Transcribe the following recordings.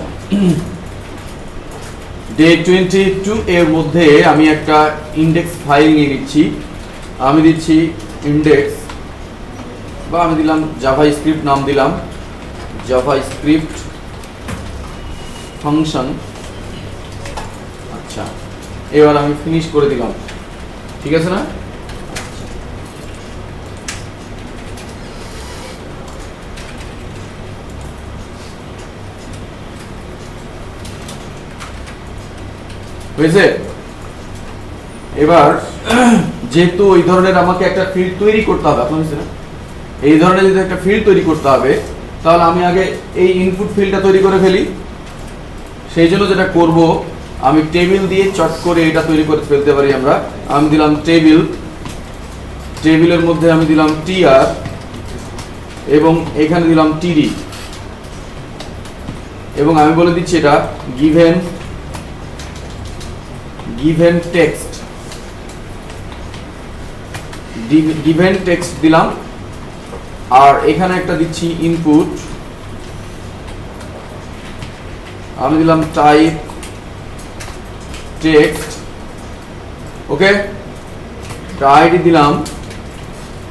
আচ্ছা, ডে 22 এর মধ্যে আমি একটা ইন্ডেক্স ফাইল নিয়ে নিচ্ছি। আমি দিচ্ছি ইন্ডেক্স, বা আমি দিলাম জাভাস্ক্রিপ্ট, নাম দিলাম জাভাস্ক্রিপ্ট ফাংশন। আচ্ছা, এবার আমি ফিনিশ করে দিলাম, ঠিক আছে না? হয়েছে? এবার যেহেতু এই ধরনের আমাকে একটা ফিল্ড তৈরি করতে হবে, আপনার হয়েছে না? এই ধরনের যদি একটা ফিল্ড তৈরি করতে হবে, তাহলে আমি আগে এই ইনপুট ফিল্ডটা তৈরি করে ফেলি। সেই জন্য যেটা করব, আমি টেবিল দিয়ে চট করে এটা তৈরি করে ফেলতে পারি আমরা। আমি দিলাম টেবিল, টেবিলের মধ্যে আমি দিলাম টিআর এবং এখানে দিলাম টিডি, এবং আমি বলে দিচ্ছি এটা গিভেন টেক্সট, গিভেন টেক্সট দিলাম। আর এখানে একটা দিচ্ছি ইনপুট, আমি দিলাম টাইপ টেক্সট। ওকে, আইডি দিলাম,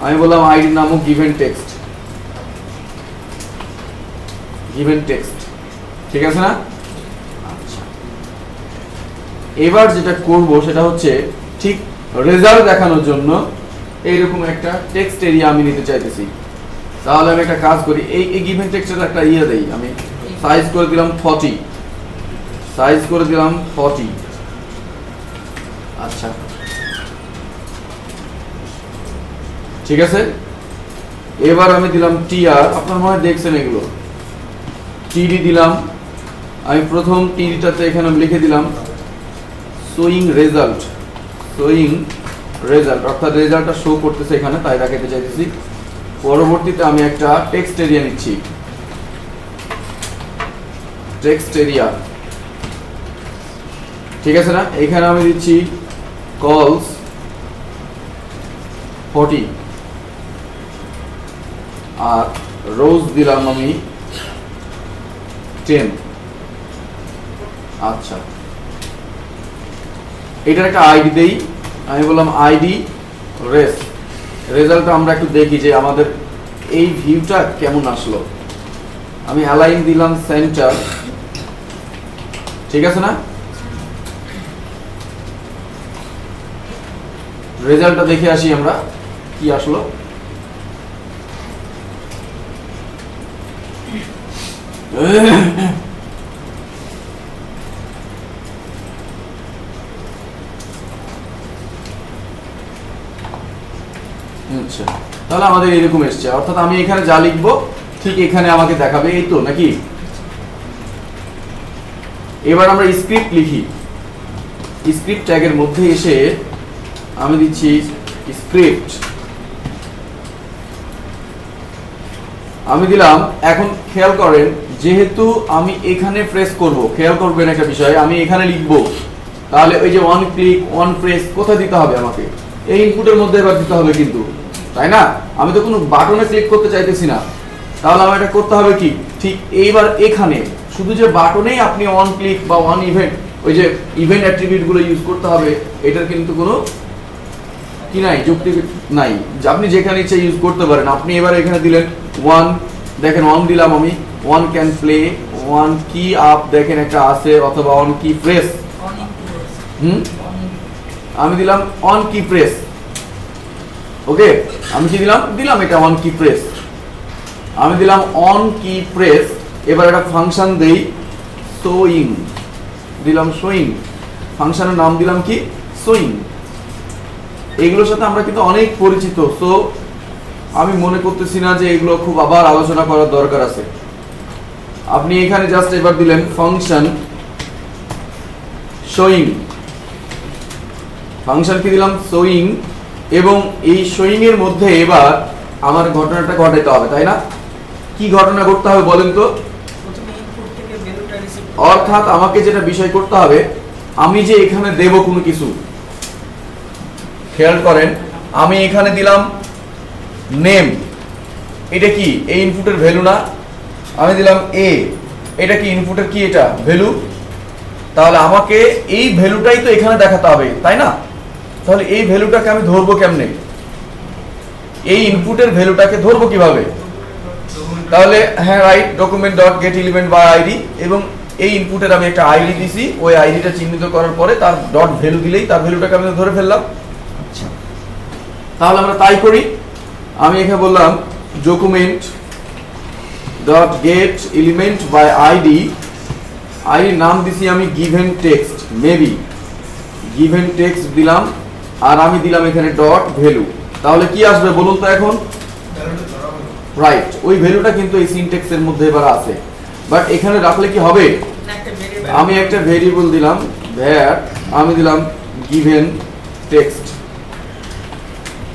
আমি বললাম আইডির নামও গিভেন টেক্সট, গিভেন টেক্সট, ঠিক আছে না? আচ্ছা, এবার যেটা করব সেটা হচ্ছে ঠিক রেজাল্ট দেখানোর জন্য এইরকম একটা টেক্সট এরিয়া আমি নিতে চাইতেছি। তাহলে আমি একটা কাজ করি, এই গিভেন টেক্সটের একটা ইয়ে দেই, আমি সাইজ করে দিলাম 40, সাইজ করে দিলাম 40। আচ্ছা, ঠিক আছে। এবার আমি দিলাম টিআর, আপনার মনে হয় দেখছেন এগুলো। টিডি দিলাম, আমি প্রথম টিডিটাতে এখানে লিখে দিলাম শোয়িং রেজাল্ট, শোয়িং রেজাল্ট, অর্থাৎ রেজাল্টটা শো করতেছে এখানে, তাই দেখাতে চাইতেছি। পরবর্তীতে আমি একটা টেক্সট এরিয়া নিচ্ছি, টেক্সট এরিয়া, ঠিক আছে না? এখানে আমি দিচ্ছি কলস 40 আর রোজ দিলাম আমি 10। আচ্ছা, এটার একটা আইডি দেই, আমি বললাম আইডি রেস। রেজাল্টটা আমরা একটু দেখি যে আমাদের এই ভিউটা কেমন আসলো। আমি অ্যালাইন দিলাম সেন্টার, ঠিক আছে না? রেজাল্টটা দেখে আসি আমরা কি আসলো। আচ্ছা, তাহলে আমাদের এরকম এসছে, অর্থাৎ আমি এখানে যা লিখবো ঠিক এখানে আমাকে দেখাবে, এই তো নাকি? এবার আমরা স্ক্রিপ্ট লিখি। স্ক্রিপ্ট ট্যাগের মধ্যে এসে আমি দিচ্ছি স্ক্রিপ্ট, আমি দিলাম। এখন খেয়াল করেন, যেহেতু আমি এখানে প্রেস করব, খেয়াল করবেন একটা বিষয়, আমি এখানে লিখবো, তাহলে ওই যে ওয়ান ক্লিক ওয়ান প্রেস কোথায় দিতে হবে? আমাকে এই ইনপুটের মধ্যে এবার দিতে হবে কিন্তু, তাই না? আমি তো কোনো বাটনে ক্লিক করতে চাইতেছি না, তাহলে আমার এটা করতে হবে কি ঠিক এইবার এখানে শুধু যে বাটনেই আপনি ওয়ান ক্লিক বা ওয়ান ইভেন্ট, ওই যে ইভেন্ট অ্যাট্রিবিউটগুলো ইউজ করতে হবে, এটার কিন্তু কোনো কি নাই, যুক্তি নাই, আপনি যেখানে ইচ্ছা ইউজ করতে পারেন। আপনি এবার এখানে দিলেন ওয়ান, দেখেন ওয়ান দিলাম আমি, ওয়ান ক্যান প্লে, ওয়ান কি আপ দেখেন একটা আছে, অথবা ওয়ান কি প্রেস, আমি দিলাম অন কি প্রেস। ওকে, আমি কি দিলাম? দিলাম এটা অন কি প্রেস, আমি দিলাম অন কি প্রেস। এবার একটা ফাংশন দেই শোয়িং, দিলাম শোয়িং, ফাংশনের নাম দিলাম কি শোয়িং। এইগুলোর সাথে আমরা কিন্তু অনেক পরিচিত, সো আমি মনে করতেছি না যে এগুলো খুব আবার আলোচনা করার দরকার আছে। আপনি এখানে জাস্ট এবার দিলেন ফাংশন শোয়িং, ফাংশন কি দিলাম শোয়িং, এবং এই শোয়িং এর মধ্যে এবার আমার ঘটনাটা ঘটাইতে হবে, তাই না? কি ঘটনা ঘটতে হবে বলেন তো? অর্থাৎ আমাকে যেটা বিষয় করতে হবে, আমি যে এখানে দেব কোনো কিছু, খেয়াল করেন, আমি এখানে দিলাম নেম, এটা কি এই ইনপুটের ভ্যালু না? আমি দিলাম এ, এটা কি ইনপুটের কি এটা ভ্যালু, তাহলে আমাকে এই ভ্যালুটাই তো এখানে দেখাতে হবে তাই না? তাহলে এই ভ্যালুটাকে আমি ধরবো কেমনে, এই ইনপুটের ভ্যালুটাকে ধরবো কিভাবে? তাহলে হ্যাঁ right, document dot get element by ID, এবং এই ইনপুটের আমি একটা আইডি দিছি, ওই আইডিটা চিহ্নিত করার পরে তার ডট ভ্যালু দিলেই তার ভ্যালুটাকে আমি ধরে ফেললাম। আচ্ছা, তাহলে আমরা তাই করি। আমি এখানে বললাম document dot get element by ID, আইডির নাম দিছি আমি given text, maybe given text দিলাম, আর আমি দিলাম এখানে ডট ভ্যালু। তাহলে কি আসবে বলুন তো এখন? রাইট, ওই ভ্যালুটা কিন্তু এই সিনট্যাক্সের মধ্যে এবার আছে, বাট এখানে রাখলে কি হবে? আমি একটা ভেরিয়েবল দিলাম ভ্যার, আমি দিলাম গিভেন টেক্সট,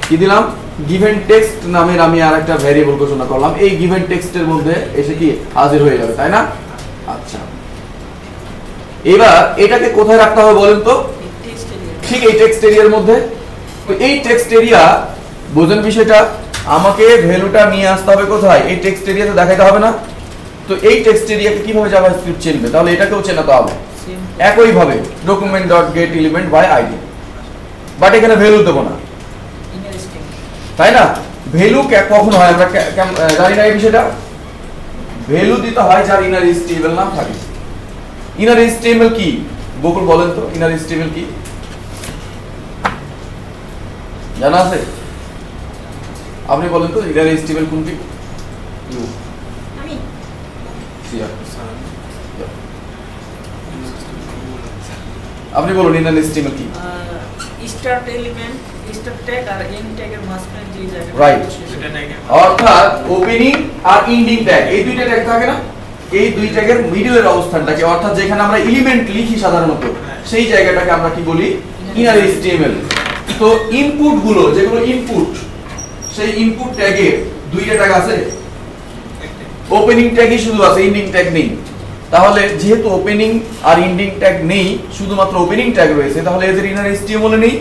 কি দিলাম? গিভেন টেক্সট নামের আমি আর একটা ভেরিয়েবল ঘোষণা করলাম, এই গিভেন টেক্সটের মধ্যে এসে কি হাজির হয়ে যাবে, তাই না? আচ্ছা, এবার এটাকে কোথায় রাখতে হবে বলেন তো? ঠিক এই টেক্সট এরিয়ার মধ্যে। তো এই টেক্সট এরিয়া, বোঝেন বিষয়টা, আমাকে ভ্যালুটা নিয়ে আসতে হবে কোথায়? এই টেক্সট এরিয়াতে দেখাইতে হবে না? তো এই টেক্সট এরিয়াকে কিভাবে জাভাস্ক্রিপ্ট চিনবে? তাহলে এটাকেও চেনাতে হবে একই ভাবে, document dot get element by ID, but এখানে ভ্যালু দেব না, তাই না? ভ্যালু কখন হয় আমরা জানি না এই বিষয়টা। ভ্যালু দিতে হয় যার ইনার এইচটিএমএল নাম থাকে। ইনার এইচটিএমএল কি বকুল বলেন তো? ইনার এইচটিএমএল কি জানা আছে? আপনি বলেন তো ইনার এইচটিএমএল কোনটি? আমি আপনি বলুন ইনার এইচটিএমএল কি? স্টার্ট এলিমেন্ট, স্টার্ট ট্যাগ আর এন্ড ট্যাগের মাঝখানে যে জায়গা, রাইট, অর্থাৎ ওপেনিং আর এন্ডিং ট্যাগ, এই দুইটা ট্যাগ থাকে না, এই দুই ট্যাগের মিডলের অবস্থানটাকে, অর্থাৎ যেখানে আমরা এলিমেন্ট লিখি সাধারণত, সেই জায়গাটাকে আমরা কি বলি? Inner HTML. তো ইনপুট গুলো, যেগুলো ইনপুট, সেই ইনপুট ট্যাগে দুইটা ট্যাগ আছে, ওপেনিং ট্যাগই শুধু আছে, এন্ডিং ট্যাগ নেই। তাহলে যেহেতু ওপেনিং আর এন্ডিং ট্যাগ নেই, শুধুমাত্র ওপেনিং ট্যাগ রয়েছে, তাহলে এদের ইনার এইচটিএমএল নেই।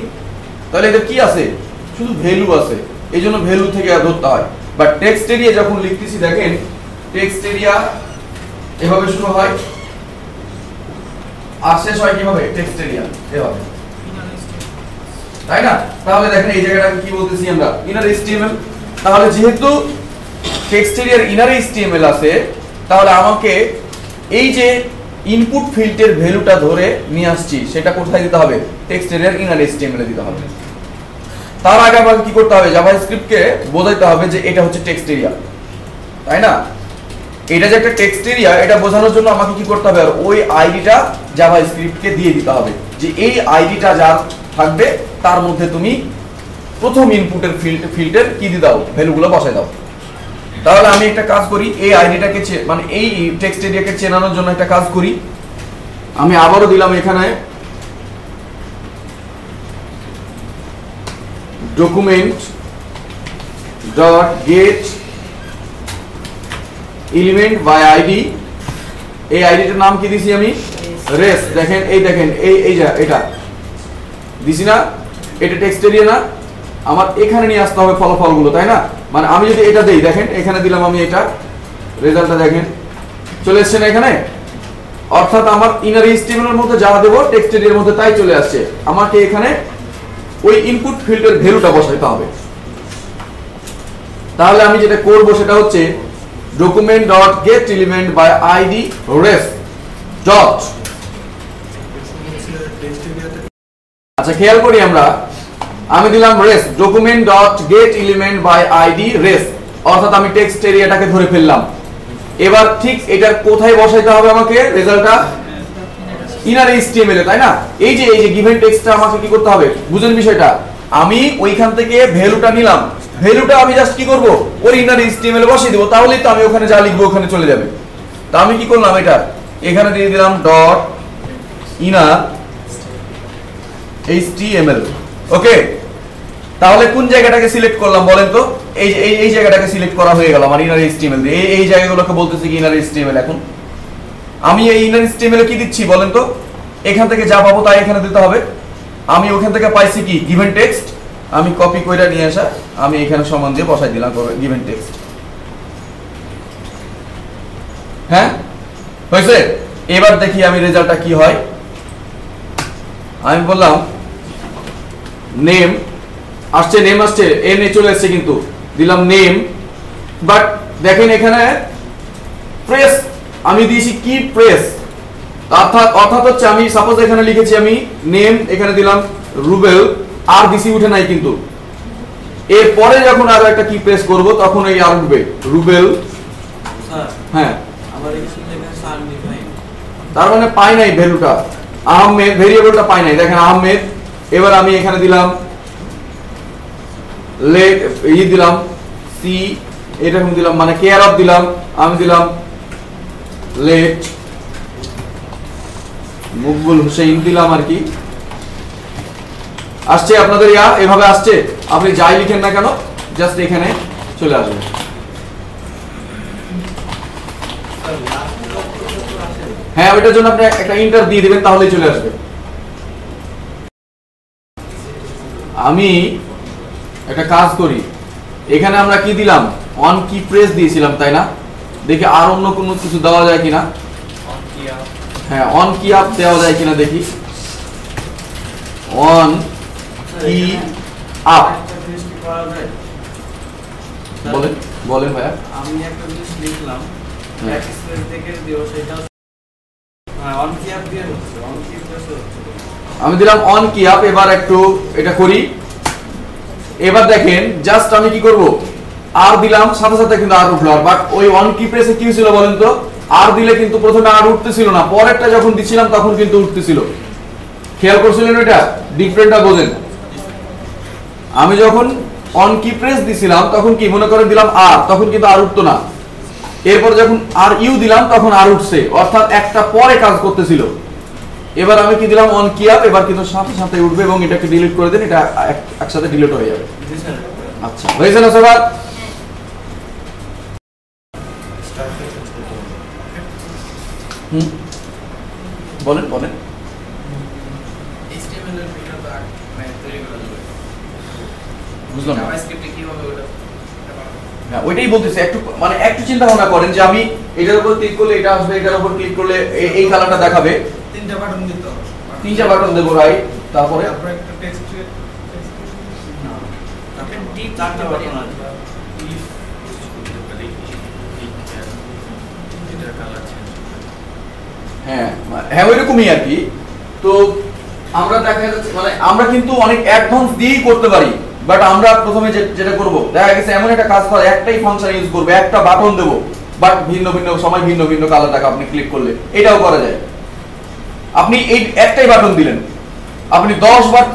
তাহলে এদের কি আছে? শুধু ভ্যালু আছে, এইজন্য ভ্যালু থেকে ধরতে হয়। বাট টেক্সট এরিয়া যখন লিখতেছি, দেখেন টেক্সট এরিয়া এভাবে শুরু হয় আর শেষ হয় কিভাবে? টেক্সট এরিয়া এভাবে, তাই না? তাহলে দেখেন এই জায়গাটাকে কি বলতেছি আমরা? Inner HTML. তাহলে যেহেতু টেক্সট এরিয়ার ইনার এইচটিএমএল আছে, তাহলে আমাকে এই যে ইনপুট ফিল্ডের ভ্যালুটা ধরে নিয়ে আসছি, সেটা কোথায় দিতে হবে? টেক্সট এরিয়ার ইনার এইচটিএমএল এ দিতে হবে। তার আগে আমাকে কি করতে হবে? জাভাস্ক্রিপ্টকে বোঝাইতে হবে যে এটা হচ্ছে টেক্সট এরিয়া, তাই না? এটা যে একটা টেক্সট এরিয়া, এটা বোঝানোর জন্য আমাকে কি করতে হবে? আর ওই আইডিটা জাভাস্ক্রিপ্টকে দিয়ে দিতে হবে, যে এই আইডিটা যার থাকবে তার মধ্যে তুমি প্রথম ইনপুটের ফিল্ডের কি দিয়ে দাও? ভ্যালুগুলো বসায় দাও। তাহলে আমি একটা কাজ করি, এই আইডিটাকে মানে এই টেক্সট এরিয়াকে চেনানোর জন্য একটা কাজ করি। আমি আবারও দিলাম এখানে document dot get element by ID, এই আইডিটার নাম কি দিছি আমি? রেস। দেখেন এই দেখেন এই যা এটা দিছি না, এটা টেক্সট এরিয়া না, আমার এখানে নিয়ে আসতে হবে ফলাফলগুলো, তাই না? মানে আমি যদি এটা দেই, দেখেন এখানে দিলাম আমি, এটা রেজাল্টটা দেখেন চলে আসছে না এখানে, অর্থাৎ আমার ইনার এইচটিএমএল এর মধ্যে যা দেব টেক্সট এরিয়ার মধ্যে তাই চলে আসছে। আমাকে এখানে ওই ইনপুট ফিল্ডের ভ্যালুটা বসাইতে হবে। তাহলে আমি যেটা করব সেটা হচ্ছে document dot get element by ID res dot, আচ্ছা খেয়াল করি আমরা, আমি দিলাম res document dot get element by ID res, অর্থাৎ আমি টেক্সট এরিয়াটাকে ধরে ফেললাম। এবার ঠিক এটার কোথায় বসাইতে হবে আমাকে রেজাল্টটা? ইনার এইচটিএমএল এ, তাই না? এই যে গিভেন টেক্সটটা আমাকে কি করতে হবে? বুঝেন বিষয়টা? আমি ওইখান থেকে ভ্যালুটা নিলাম, ভ্যালুটা আমি জাস্ট কি করব? ওর ইনার এইচটিএমএল এ বসিয়ে দেব, তাহলেই তো আমি ওখানে যা লিখবো ওখানে চলে যাবে। তা আমি কি করলাম? এটা এখানে দিয়ে দিলাম ডট ইনার এইচটিএমএল। ওকে, তাহলে কোন জায়গাটাকে সিলেক্ট করলাম বলেন তো? এই জায়গাটাকে সিলেক্ট করা হয়ে গেল আমার ইনার এইচটিএমএল দিয়ে। এই জায়গাগুলোকে বলতেছি কি ইনার এইচটিএমএল। এখন আমি এই ইনার এইচটিএমএল এ কি দিচ্ছি বলেন তো? এখান থেকে যা পাবো তাই এখানে দিতে হবে। আমি ওখান থেকে পাইছি কি? Given text. আমি কপি কইরা নিয়ে আসা, আমি এখানে সমান দিয়ে বসাই দিলাম গিভেন টেক্সট। হ্যাঁ হয়েছে? এবার দেখি আমি রেজাল্টটা কি হয়। আমি বললাম নেম আসছে, নেম আসছে, এন এ চলে আসছে, কিন্তু দিলাম নেম, বাট দেখেন এখানে প্রেস আমি দিয়েছি কি প্রেস, অর্থাৎ হচ্ছে আমি সাপোজ এখানে লিখেছি আমি নেম, এখানে দিলাম রুবেল, আর দিছি উঠে নাই, কিন্তু এরপরে যখন আরো একটা কি প্রেস করব তখন এই আর উঠবে রুবেল। হ্যাঁ, তার মানে পাই নাই ভ্যালুটা, আহমেদ ভেরিয়েবলটা পাই নাই, দেখেন আহমেদ। এবার আমি এখানে দিলাম লেট, দিলাম সি, এরকম দিলাম, মানে কেয়ার অফ দিলাম, আমি দিলাম লেট মকবুল হোসেন দিলাম আর কি। আসছে আপনাদের এভাবে আসছে, আপনি যাই লিখেন না কেন জাস্ট এখানে চলে আসবে। হ্যাঁ, ওইটার জন্য আপনি একটা ইন্টার দিয়ে দিবেন, তাহলেই চলে আসবে। আমি একটা কাজ করি, এখানে আমরা কি দিলাম, অন কি প্রেস দিয়েছিলাম তাই না? দেখি আর অন্য কোনো কিছু দেওয়া যায় কিনা। হ্যাঁ, অন কি আপ দেওয়া যায় কিনা দেখি। অন কি আপ বলেন, বলেন ভাইয়া। আমি একটা জিনিস লিখলাম, ব্যাক স্পেস থেকে দিও, সেটা অন কি আপ দিয়ে হচ্ছে, অন কি প্রেস হচ্ছে। আমি দিলাম অন কি আপ। এবার একটু এটা করি, এবার দেখেন জাস্ট আমি কি করব, আর দিলাম, সাথে সাথে কিন্তু আর উঠলো, বাট ওই অন কি প্রেসে কি ছিল বলেন তো, আর দিলে কিন্তু প্রথমে আর উঠতেছিল না, পরেরটা যখন দিছিলাম তখন কিন্তু উঠতেছিল। খেয়াল করছিলেন ওইটা? ডিফারেন্টটা বোঝেন। আমি যখন অন কি প্রেস দিছিলাম তখন কি মনে করে দিলাম আর, তখন কিন্তু আর উঠতো না। এরপর যখন আর ইউ দিলাম তখন আর উঠছে, অর্থাৎ একটা পরে কাজ করতেছিল। এবার আমি কি দিলাম অন কি আপ, এবার কিন্তু সাথে সাথে উঠবে, এবং এটাকে ডিলিট করে দেন, এটা একসাথে ডিলিট হয়ে যাবে। আচ্ছা, হয়েছে না সবার? বলেন বলেন। বুঝলাম না, ওইটাই বলতেছি, একটু মানে একটু চিন্তা ভাবনা করেন যে আমি এটার উপর ক্লিক করলে এটা আসবে, এটার উপর ক্লিক করলে এই কালারটা দেখাবে। তিনটা বাটন দিতে হবে, তিনটা বাটন দেবো, রাইট। তারপরে একটা টেক্সট না, তারপরে ডি চারটা বাটন আছে। হ্যাঁ হ্যাঁ, ওইরকমই আর কি। তো আমরা দেখা যাচ্ছে মানে আমরা কিন্তু অনেক অ্যাডভান্স দিয়েই করতে পারি, বাট আমরা প্রথমে যেটা করব, দেখা গেছে এমন একটা কাজ করে একটাই ফাংশন ইউজ করবে, একটা বাটন দেবো, বাট ভিন্ন ভিন্ন সময় ভিন্ন ভিন্ন কালার দেখা আপনি ক্লিক করলে এটাও করা যায়। আপনি এই একটাই বাটন দিলেন, আপনি 10 বার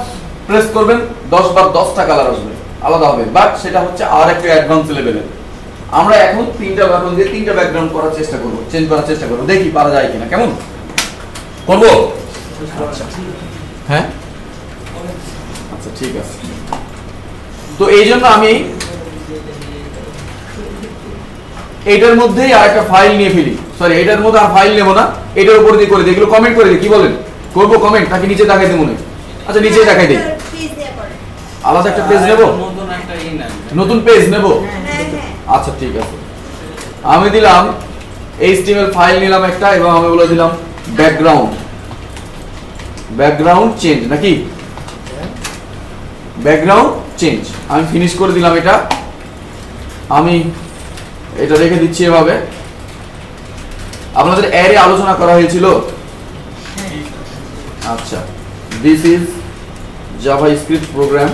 প্রেস করবেন, 10 বার 10টা কালার আসবে, আলাদা হবে, বাট সেটা হচ্ছে আর একটা অ্যাডভান্স লেভেলের। আমরা এখন তিনটা বাটন দিয়ে তিনটা ব্যাকগ্রাউন্ড করার চেষ্টা করব, চেঞ্জ করার চেষ্টা করব, দেখি পারা যায় কিনা। কেমন করব? আচ্ছা হ্যাঁ, আচ্ছা ঠিক আছে। তো এই জন্য আমি এটার মধ্যেই আর একটা ফাইল নিয়ে ফেলি, সরি এটার মধ্যে আর ফাইল নেব না, এটার উপর দিয়ে করে দিই, এগুলো কমেন্ট করে দিই। কি বলেন, করব কমেন্ট নাকি নিচে দেখাই দিই? মনে আচ্ছা, নিচে দেখাই দিই। আলাদা একটা পেজ নেব, নতুন পেজ নেব। আচ্ছা ঠিক আছে, আমি দিলাম HTML ফাইল নিলাম একটা, এবং আমি বলে দিলাম ব্যাকগ্রাউন্ড, ব্যাকগ্রাউন্ড চেঞ্জ, নাকি ব্যাকগ্রাউন্ড চেঞ্জ। আমি ফিনিশ করে দিলাম এটা, আমি এটা রেখে দিচ্ছি এভাবে। আপনাদের অ্যারে আলোচনা করা হয়েছিল। আচ্ছা, দিস ইজ জাভাস্ক্রিপ্ট প্রোগ্রাম।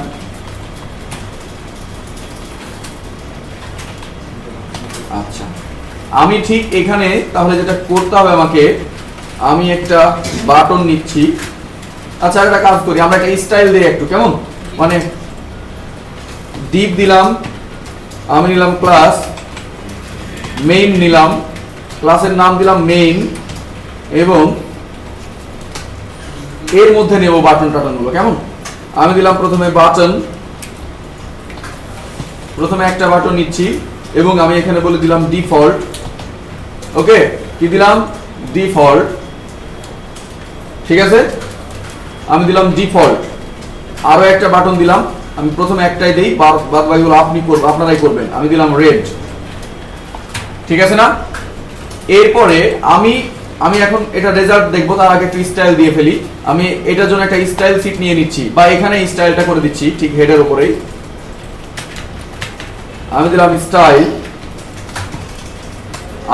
আচ্ছা, আমি ঠিক এখানে তাহলে যেটা করতে হবে আমাকে, আমি একটা বাটন নিচ্ছি। আচ্ছা, একটা কাজ করি, আমরা একটা স্টাইল দিই একটু, কেমন মানে ডিপ দিলাম, আমি নিলাম ক্লাস, মেইন নিলাম, ক্লাসের নাম দিলাম মেইন, এবং এর মধ্যে নেব বাটন টাটন গুলো। কেমন, আমি দিলাম প্রথমে বাটন, প্রথমে একটা বাটন নিচ্ছি, এবং আমি এখানে বলে দিলাম ডিফল্ট। ওকে, কি দিলাম? ডিফল্ট। ঠিক আছে, আমি দিলাম ডিফল্ট। আরো একটা বাটন দিলাম, আমি প্রথমে একটাই দেই, বাদ বাকিগুলো আপনি করবেন, আপনারাই করবেন। আমি দিলাম রেড। ঠিক আছে না? এরপরে আমি আমি এখন এটা রেজাল্ট দেখবো, তার আগে একটু স্টাইল দিয়ে ফেলি। আমি এটার জন্য একটা স্টাইল শীট নিয়ে নিচ্ছি, বা এখানে স্টাইলটা করে দিচ্ছি ঠিক হেডের উপরেই। আমি দিলাম স্টাইল,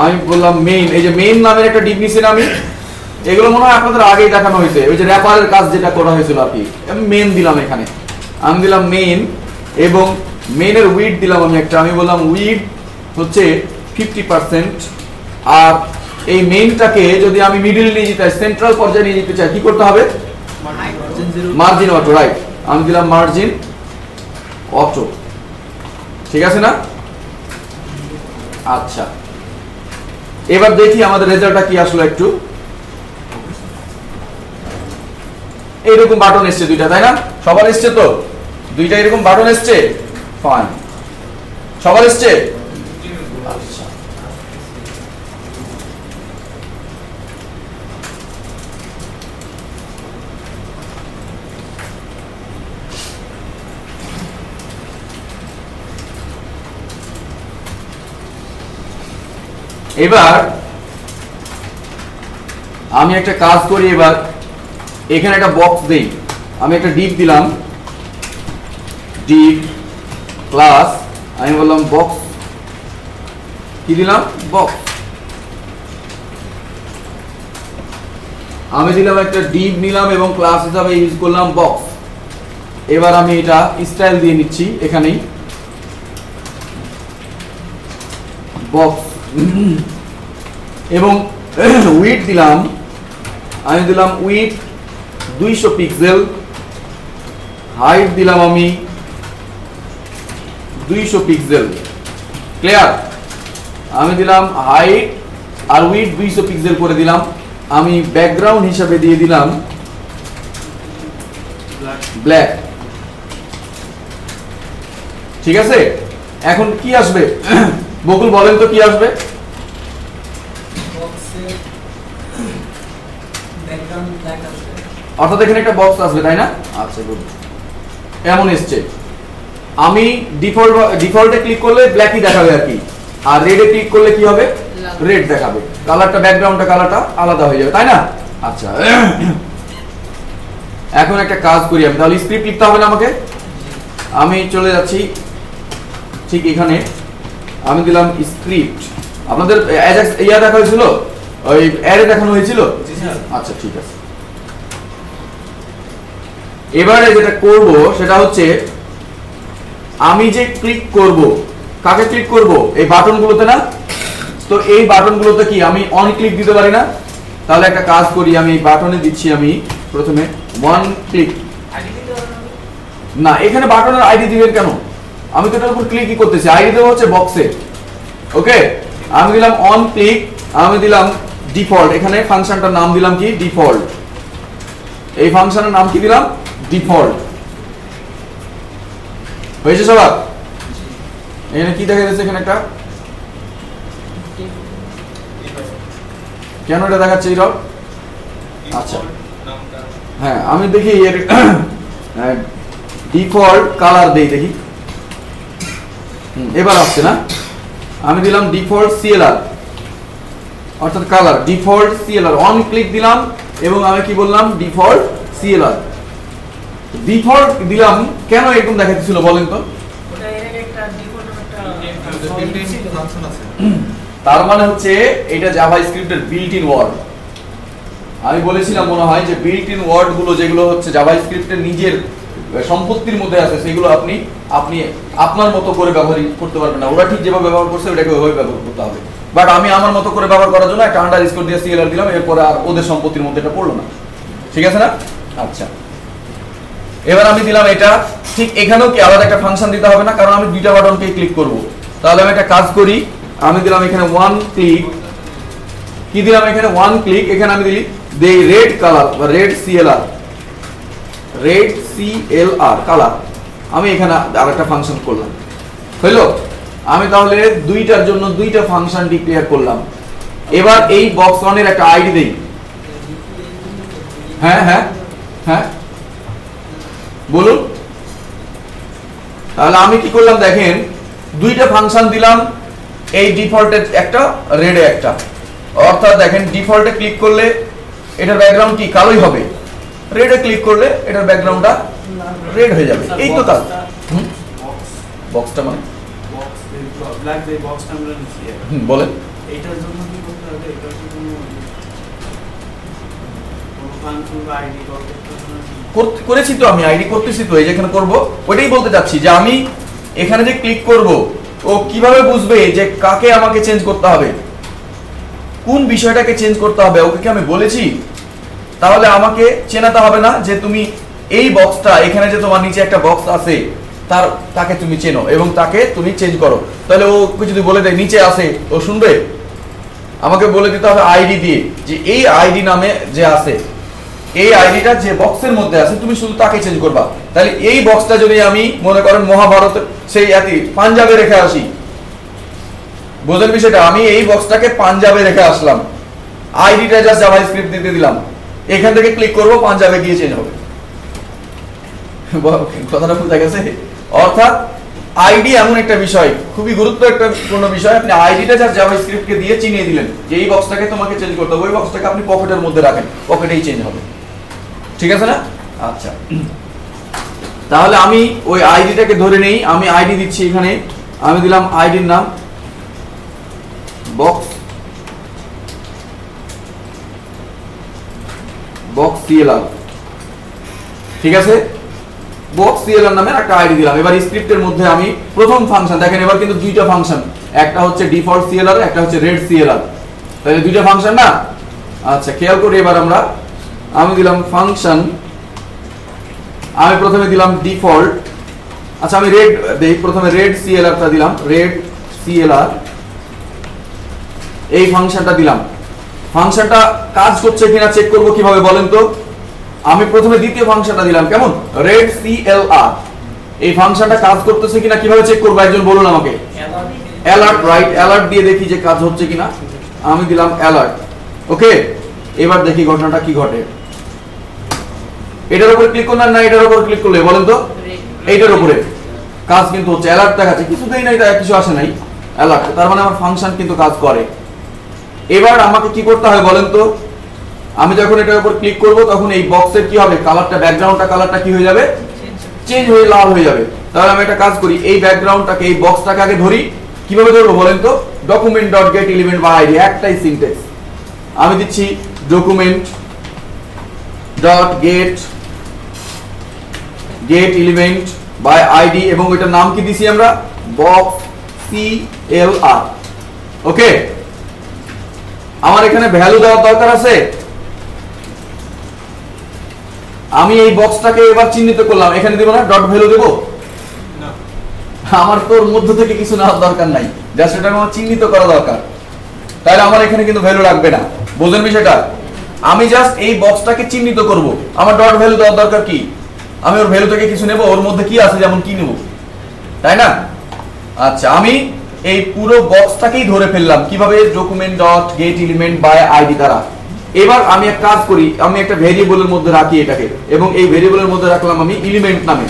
আমি বললাম মেইন। এই যে মেইন নামের একটা ডিপ নিছি না আমি, এগুলো মনে হয় আপনাদের আগেই দেখানো হয়েছে, ওই যে র্যাপারের কাজ যেটা করা হয়েছিল আর কি। আমি মেইন দিলাম এখানে, আমি দিলাম মেইন, এবং মেইনের উইডথ দিলাম আমি একটা, আমি বললাম উইডথ হচ্ছে 50%। আর এই মেইনটাকে যদি আমি মিডল নিয়ে যেতে চাই, সেন্ট্রাল পর্যায়ে নিয়ে যেতে চাই, কি করতে হবে? Margin auto, right. আমি দিলাম মার্জিন অটো, ঠিক আছে না? আচ্ছা, এবার দেখি আমাদের রেজাল্টটা কি আসলো। একটু এইরকম বাটন এসছে দুইটা, তাই না? সবার এসছে তো? দুইটা এরকম বাটন এসছে, ফাইন। সবার এসছে? আচ্ছা, এবার আমি একটা কাজ করি। এবার এখানে একটা বক্স দেই, আমি একটা ডিপ দিলাম, ডিপ প্লাস আমি বললাম বক্স, কি দিলাম? বক্স। আমি দিলাম একটা ডিপ নিলাম এবং ক্লাস হিসাবে ইউজ করলাম বক্স। এবার আমি এটা স্টাইল দিয়ে নিচ্ছি এখানেই, বক্স, এবং উইডথ দিলাম, আমি দিলাম উইডথ 200 পিক্সেল, হাইট দিলাম আমি 200 পিক্সেল। ক্লিয়ার? আমি দিলাম হাইট আর উইডথ 200 পিক্সেল করে দিলাম। আমি ব্যাকগ্রাউন্ড হিসাবে দিয়ে দিলাম ব্ল্যাক, ঠিক আছে? এখন কি আসবে বকুল বলেন তো, কি আসবে? অর্থাৎ এখানে একটা বক্স আসবে, তাই না? আচ্ছা, গুড, এমন এসছে। আমি ডিফল্টে ক্লিক করলে ব্ল্যাকই দেখাবে আর কি, আর রেডে ক্লিক করলে কি হবে? রেড দেখাবে। কালারটা, ব্যাকগ্রাউন্ডটা কালারটা আলাদা হয়ে যাবে, তাই না? আচ্ছা, এখন একটা কাজ করি আমি, তাহলে স্ক্রিপ্ট লিখতে হবে না আমাকে। আমি চলে যাচ্ছি ঠিক এখানে, আমি দিলাম স্ক্রিপ্ট। আপনাদের ইয়া দেখা হয়েছিল, ওই অ্যারে দেখানো হয়েছিল? আচ্ছা, ঠিক আছে। এবারে যেটা করব সেটা হচ্ছে, আমি যে ক্লিক করব, কাকে ক্লিক করব? এই বাটনগুলোতে না? তো এই বাটনগুলোতে কি আমি অন ক্লিক দিতে পারি না? তাহলে একটা কাজ করি, আমি এই বাটনে দিচ্ছি আমি প্রথমে ওয়ান ক্লিক। না, এখানে বাটনের আইডি দিবেন কেন? আমি তো এটার উপর ক্লিকই করতেছি, আইডি দেবো হচ্ছে বক্সে। ওকে, আমি দিলাম অন ক্লিক, আমি দিলাম ডিফল্ট। এখানে ফাংশনটার নাম দিলাম কি? ডিফল্ট। এই ফাংশনের নাম কি দিলাম? ডিফল্ট। হয়েছে সবার? এখানে কি দেখা যাচ্ছে? এখানে একটা, কেন এটা দেখাচ্ছে এইরকম? আচ্ছা, হ্যাঁ, আমি দেখি এর ডিফল্ট কালার দেই, দেখি। এবার আসছে না? আমি দিলাম ডিফল্ট সিএলআর, অর্থাৎ colour default CLR. On click দিলাম এবং আমি কি বললাম? Default CLR. ডিফল্ট দিলাম কেন এরকম দেখাচ্ছিল বলেন তো? তার মানে হচ্ছে এটা জাভাস্ক্রিপ্টের বিল্ট ইন ওয়ার্ড। আমি বলেছিলাম মনে হয় যে বিল্ট ইন ওয়ার্ড গুলো যেগুলো হচ্ছে জাভাস্ক্রিপ্টের নিজের সম্পত্তির মধ্যে আছে, সেগুলো আপনি আপনার মতো করে ব্যবহার করতে পারবেন না। ওরা ঠিক যেভাবে ব্যবহার করছে ওটাকে ওইভাবে ব্যবহার করতে হবে। বাট আমি আমার মতো করে ব্যবহার করার জন্য একটা আন্ডারস্কোর দিয়ে সিএলআর দিলাম, এরপরে আর ওদের সম্পত্তির মধ্যে এটা পড়লো না। ঠিক আছে না? আচ্ছা, এবার আমি দিলাম এটা। ঠিক এখানেও কি আলাদা একটা ফাংশন দিতে হবে না? কারণ আমি দুইটা বাটনকে ক্লিক করব। তাহলে আমি একটা কাজ করি, আমি দিলাম এখানে ওয়ান ক্লিক। কি দিলাম এখানে? One click. এখানে আমি দিই রেড কালার বা red CLR, red CLR colour. আমি এখানে আরেকটা ফাংশন করলাম, হইলো? আমি তাহলে দুইটার জন্য দুইটা ফাংশন ডিক্লেয়ার করলাম। এবার এই বক্স ওয়ানের একটা আইডি দেই। হ্যাঁ হ্যাঁ হ্যাঁ, বলুন। তাহলে আমি কি করলাম দেখেন, দুইটা ফাংশন দিলাম, এই ডিফল্টের একটা, রেডে একটা। অর্থাৎ দেখেন ডিফল্টে ক্লিক করলে এটার ব্যাকগ্রাউন্ড কি কালোই হবে, রেডে ক্লিক করলে এটার ব্যাকগ্রাউন্ডটা রেড হয়ে যাবে। এই তো কাজ। বক্সটা মানে বক্স ব্ল্যাক যে বক্সটা আমরা নিচ্ছি বলেন এইটার জন্য কি করতে হবে? এটার জন্য কোনো ফাংশন বা আইডি করেছি তো, আমি আইডি করতেছি তো, এই যেখানে করব ওইটাই বলতে চাচ্ছি যে আমি এখানে যে ক্লিক করব ও কিভাবে বুঝবে যে কাকে আমাকে চেঞ্জ করতে হবে, কোন বিষয়টাকে চেঞ্জ করতে হবে, ওকে কি আমি বলেছি? তাহলে আমাকে চেনাতে হবে না যে তুমি এই বক্সটা, এখানে যে তোমার নিচে একটা বক্স আছে তাকে তুমি চেনো এবং তাকে তুমি চেঞ্জ করো। তাহলে ও যদি বলে দেয় নিচে আছে, ও শুনবে? আমাকে বলে দিতে হবে আইডি দিয়ে যে এই আইডি নামে যে আছে, এই আইডিটা যে বক্সের মধ্যে আছে তুমি শুধু তাকে চেঞ্জ করবা। তাহলে এই বক্সটা যদি আমি মনে করেন মহাভারতের সেই পাঞ্জাবে রেখে আসি, বোঝেন বিষয়টা, আমি এই বক্সটাকে পাঞ্জাবে রেখে আসলাম, আইডিটা জাস্ট জাভাস্ক্রিপ্ট দিতে দিলাম, এখান থেকে ক্লিক করব, পাঞ্জাবে গিয়ে চেঞ্জ হবে। কথাটা বুঝা গেছে? অর্থাৎ আইডি এমন একটা বিষয়, খুবই গুরুত্বপূর্ণ বিষয়, আপনি আইডিটা জাস্ট জাভাস্ক্রিপ্টকে দিয়ে চিনিয়ে দিলেন যে এই বক্সটাকে তোমাকে চেঞ্জ করতে হবে, ওই বক্সটাকে আপনি পকেটের মধ্যে রাখেন, পকেটেই চেঞ্জ হবে। ঠিক আছে না? আচ্ছা, তাহলে আমি ওই আইডিটাকে ধরে নেই, আমি আইডি দিচ্ছি এখানে, আমি দিলাম আইডির নাম বক্স সিএলআর। ঠিক আছে, বক্স সিএলআর নামে একটা আইডি দিলাম। এবার স্ক্রিপ্টের মধ্যে আমি প্রথম ফাংশন দেখেন, এবার কিন্তু দুইটা ফাংশন, একটা হচ্ছে ডিফল্ট সিএলআর, একটা হচ্ছে রেড সিএলআর, তাহলে দুইটা ফাংশন না? আচ্ছা, খেয়াল করি এবার আমি দিলাম ফাংশন, আমি প্রথমে দিলাম ডিফল্ট, আচ্ছা আমি রেড দেই, প্রথমে রেড সিএলআরটা দিলাম, রেড সিএলআর, এই ফাংশনটা দিলাম। ফাংশনটা কাজ করছে কিনা চেক করব কিভাবে বলেন তো? আমি প্রথমে দ্বিতীয় ফাংশনটা দিলাম, কেমন, রেড সিএলআর, এই ফাংশনটা কাজ করতেছে কিনা কিভাবে চেক করব একজন বলুন আমাকে? অ্যালার্ট, রাইট, অ্যালার্ট দিয়ে দেখি যে কাজ হচ্ছে কিনা, আমি দিলাম অ্যালার্ট। ওকে, এবার দেখি ঘটনাটা কি ঘটে। এটার উপর ক্লিক করলেন না এটার উপর ক্লিক করলে বলেন তো? এইটার উপরে কাজ কিন্তু হচ্ছে, অ্যালার্ট দেখাচ্ছে, কিছুতেই নাই, তাই কিছু আসে নাই, অ্যালার্ট, তার মানে আমার ফাংশন কিন্তু কাজ করে। এবার আমাকে কি করতে হয় বলেন তো? আমি যখন এটার উপর ক্লিক করব তখন এই বক্সের কি হবে, কালারটা, ব্যাকগ্রাউন্ডটা কালারটা কি হয়ে যাবে, চেঞ্জ হয়ে লাল হয়ে যাবে। তাহলে আমি একটা কাজ করি, এই ব্যাকগ্রাউন্ডটাকে, এই বক্সটাকে আগে ধরি। কিভাবে ধরবো বলেন তো? Document dot get element by ID, একটাই সিনট্যাক্স। আমি দিচ্ছি document dot get element by ID, এবং ওইটার নাম কি দিছি আমরা, বক্স সিএলআর। ওকে, আমার এখানে ভ্যালু দেওয়ার দরকার আছে। আমি এই বক্সটাকে এবার চিহ্নিত করলাম, এখানে দেব না, ডট ভ্যালু দেব না, আমার তোর মধ্য থেকে কিছু নেওয়ার দরকার নাই, জাস্ট এটা আমার চিহ্নিত করা দরকার। তাহলে আমার এখানে কিন্তু ভ্যালু লাগবে না, বুঝলেন বিষয়টা? আমি জাস্ট এই বক্সটাকে চিহ্নিত করব, আমার ডট ভ্যালু দেওয়ার দরকার কি? আমি ওর ভ্যালু থেকে কিছু নেব, ওর মধ্যে কি আছে যেমন কি নেব, তাই না? আচ্ছা, আমি এই পুরো বক্সটাকেই ধরে ফেললাম, কিভাবে, document dot get element by ID দ্বারা। এবার আমি এক কাজ করি, আমি একটা ভেরিয়েবলের মধ্যে রাখি এটাকে, এবং এই ভেরিয়েবলের মধ্যে রাখলাম আমি এলিমেন্ট নামে।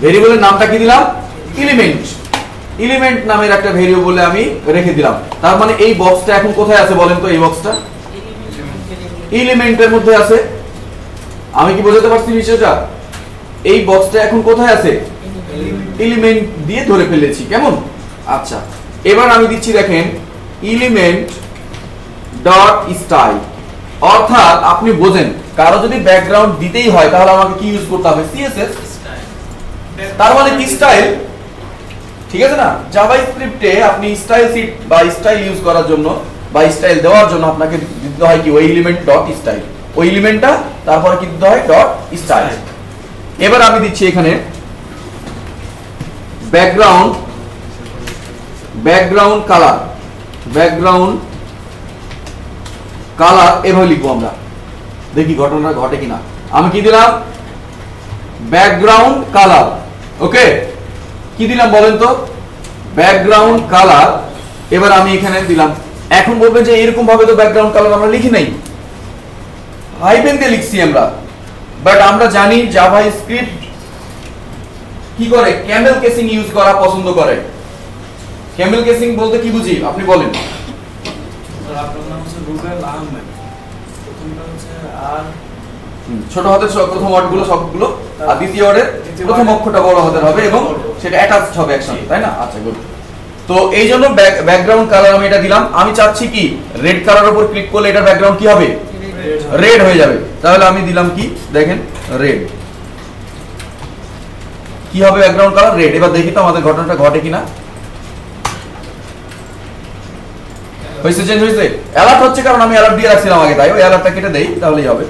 ভেরিয়েবলের নামটা কি দিলাম, এলিমেন্ট। এলিমেন্ট নামের একটা ভেরিয়েবলে আমি রেখে দিলাম। তার মানে এই বক্সটা এখন কোথায় আছে বলেন তো? এই বক্সটা এলিমেন্টের মধ্যে আছে। আমি কি বোঝাতে পারছি বিষয়টা? এই বক্সটা এখন কোথায় আছে, এলিমেন্ট দিয়ে ধরে ফেলেছি, কেমন? আচ্ছা, এবার আমি দিচ্ছি দেখেন এলিমেন্ট ডট স্টাইল, অর্থাৎ আপনি বোঝেন, কারো যদি ব্যাকগ্রাউন্ড দিতেই হয় তাহলে আমাকে কি ইউজ করতে হবে, সিএসএস। তার মানে কি, স্টাইল। ঠিক আছে না? জাভাস্ক্রিপ্টে আপনি স্টাইল শীট বা স্টাইল ইউজ করার জন্য বা স্টাইল দেওয়ার জন্য আপনাকে দিতে হয় কি, ওই এলিমেন্ট ডট স্টাইল, ওই এলিমেন্টটা, তারপরে কি দিতে হয়, ডট স্টাইল। এবার আমি দিচ্ছি এখানে ব্যাকগ্রাউন্ড কালার, এভাবে লিখবো আমরা, দেখি ঘটনাটা ঘটে কিনা। আমি কি দিলাম, ব্যাকগ্রাউন্ড কালার। ওকে, কি দিলাম বলেন তো, ব্যাকগ্রাউন্ড কালার। এবার আমি এখানে দিলাম, এখন বলবেন যে এরকম ভাবে তো ব্যাকগ্রাউন্ড কালার আমরা লিখি নাই, হাইফেন দিয়ে লিখছি আমরা, বাট আমরা জানি জাভাস্ক্রিপ্ট কি করে, ক্যামেল কেসিং ইউজ করা পছন্দ করে। ক্যামেল কেসিং বলতে কি বুঝি আপনি বলেন? আপনার নাম হচ্ছে রুবেল আহমেদ, প্রথমটা হচ্ছে আর ছোট হাতের প্রথম ওয়ার্ডগুলো সবগুলো, আর দ্বিতীয় ওয়ার্ডের প্রথম অক্ষরটা বড় হাতের হবে এবং সেটা অ্যাটাচড হবে একসাথে, তাই না? আচ্ছা গুড। তো এই জন্য ব্যাকগ্রাউন্ড কালার আমি এটা দিলাম। আমি চাচ্ছি কি রেড কালার উপর ক্লিক করলে এটার ব্যাকগ্রাউন্ড কি হবে? রেড হয়ে যাবে। তাহলে আমি দিলাম কি, দেখেন রেড। কি হবে ব্যাকগ্রাউন্ড কালার? রেড। এবার দেখি তো আমাদের ঘটনাটা ঘটে কিনা। হয়েছে, চেঞ্জ হয়েছে। অ্যালার্ট হচ্ছে কারণ আমি অ্যালার্ট দিয়ে রাখছিলাম আগে, তাই ওই অ্যালার্টটা কেটে দেই, তাহলেই হবে।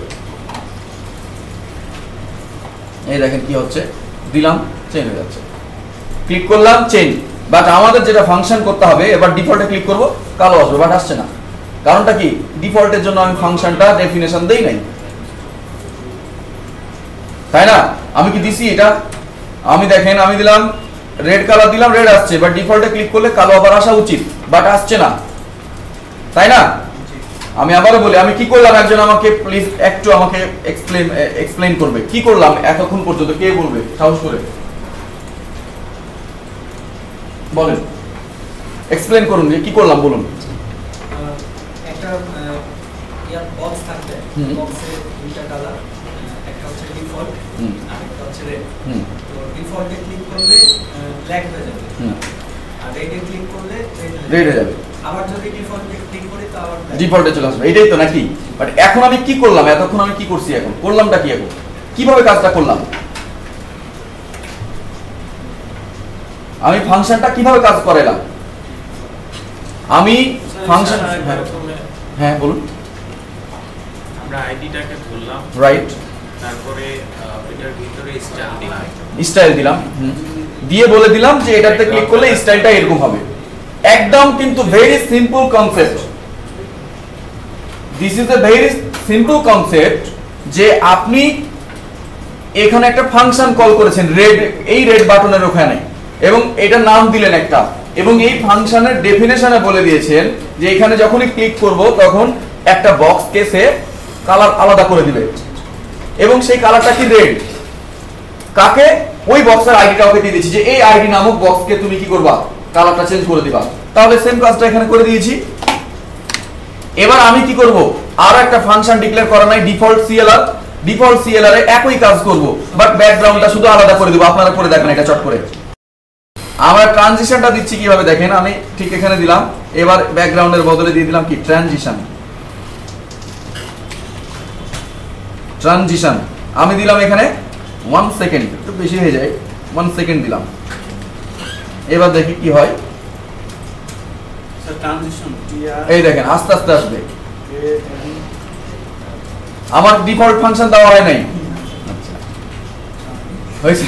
এই দেখেন কি হচ্ছে, দিলাম চেঞ্জ হয়ে যাচ্ছে, ক্লিক করলাম চেঞ্জ। বাট আমাদের যেটা ফাংশন করতে হবে, এবার ডিফল্টে ক্লিক করব, কালো আসবে, বাট আসছে না। কারণটা কি? ডিফল্টের জন্য আমি ফাংশনটা ডেফিনেশন দেই নাই, তাই না? আমি কি দিছি এটা? আমি দেখেন আমি দিলাম রেড কালার, দিলাম রেড আসছে, বাট ডিফল্টে ক্লিক করলে কালো আবার আসা উচিত, বাট আসছে না, তাই না? আমি আবারও বলি, আমি কি করলাম? একজন আমাকে প্লিজ একটু আমাকে এক্সপ্লেইন করবে কি করলাম এতক্ষণ পর্যন্ত, কে বলবে সাহস করে? বলেন, এক্সপ্লেইন করুন যে কি করলাম, বলুন। একটা ইয়ার বক্স থাকবে, বক্সে দুইটা কালার, একটা হচ্ছে ডিফল্ট আর একটা হচ্ছে রেড। তো ডিফল্টে ক্লিক করলে ব্ল্যাক হয়ে যাবে, আর রেডে ক্লিক করলে রেড হয়ে যাবে। আবার যদি ডিফল্টে ক্লিক করি তো আবার ডিফল্টে চলে আসবে, এটাই তো নাকি? বাট এখন আমি কি করলাম? এতক্ষণ আমি কি করছি? এখন করলামটা কি? এখন কিভাবে কাজটা করলাম? আমি ফাংশনটা কিভাবে কাজ করাইলাম? আমি ফাংশন, হ্যাঁ বলুন। আমরা আইডিটাকে ধরলাম, রাইট, তারপরে এটার ভিতরে স্টাইল দিলাম, দিয়ে বলে দিলাম যে এটাতে ক্লিক করলে স্টাইলটা এরকম হবে। একদম কিন্তু very simple concept. This is a very simple concept যে আপনি এখানে একটা ফাংশন কল করেছেন রেড, এই রেড বাটনের ওখানে, এবং এটা নাম দিলেন একটা, এবং এই ফাংশনের ডেফিনেশনে বলে দিয়েছেন যে এখানে যখনই ক্লিক করব তখন একটা বক্স কেসে কালার আলাদা করে দিবে, এবং সেই কালারটা কি? রেড। কাকে? ওই বক্সের আইডিটা ওকে দিয়ে দিয়েছি যে এই আইডি নামক বক্সকে তুমি কি করবা? কালারটা চেঞ্জ করে দিবা। তাহলে সেম কাজটা এখানে করে দিয়েছি। এবার আমি কি করব? আর একটা ফাংশন ডিক্লেয়ার করা নাই, ডিফল্ট সিএলআর। ডিফল্ট সিএলআর এ একই কাজ করব, বাট ব্যাকগ্রাউন্ডটা শুধু আলাদা করে দেব। আপনারা করে দেখেন এটা চট করে। আমরা ট্রানজিশনটা দিচ্ছি কিভাবে দেখেন, আমি ঠিক এখানে দিলাম, এবার ব্যাকগ্রাউন্ডের বদলে দিয়ে দিলাম কি? ট্রানজিশন। ট্রানজিশন আমি দিলাম এখানে 1 সেকেন্ড, একটু বেশি হয়ে যায়, 1 সেকেন্ড দিলাম। এবার দেখি কি হয়। ট্রানজিশন এই দেখেন আস্তে আস্তে আসবে। আমার ডিফল্ট ফাংশন দেওয়া হয় নাই। আচ্ছা হয়েছে।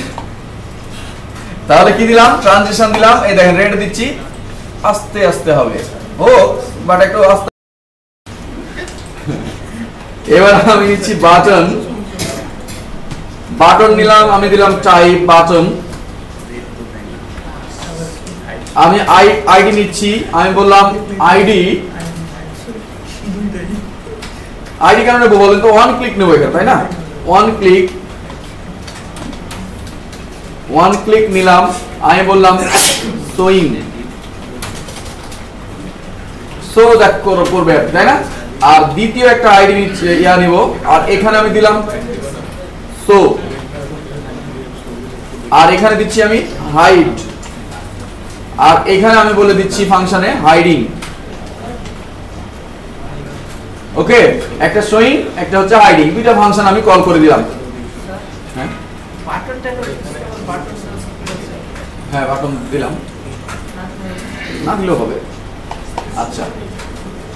তাহলে কি দিলাম? ট্রানজিশন দিলাম। এই দেখেন রেড দিচ্ছি, আস্তে আস্তে হবে। ও বাট একটু আস্তে। এবার আমি দিচ্ছি বাটন। বাটন নিলাম, আমি দিলাম টাইপ বাটন। আমি আইডি নিচ্ছি, আমি বললাম আইডি। আইডি কেন নেবো বলেন তো? ওয়ান ক্লিক নেবো এখানে, তাই না? ওয়ান ক্লিক নিলাম, আমি বললাম শোয়িং, শো দ্যাট করবে, তাই না? আর দ্বিতীয় একটা আইডি নিচ্ছে, ইয়া নিব, আর এখানে আমি দিলাম শো, আর এখানে দিচ্ছি আমি হাইড, আর এখানে আমি বলে দিচ্ছি ফাংশনে হাইডিং। ওকে, একটা শোয়িং, একটা হচ্ছে হাইডিং, দুইটা ফাংশন আমি কল করে দিলাম। হ্যাঁ হ্যাঁ বাটন দিলাম, না দিলেও হবে। আচ্ছা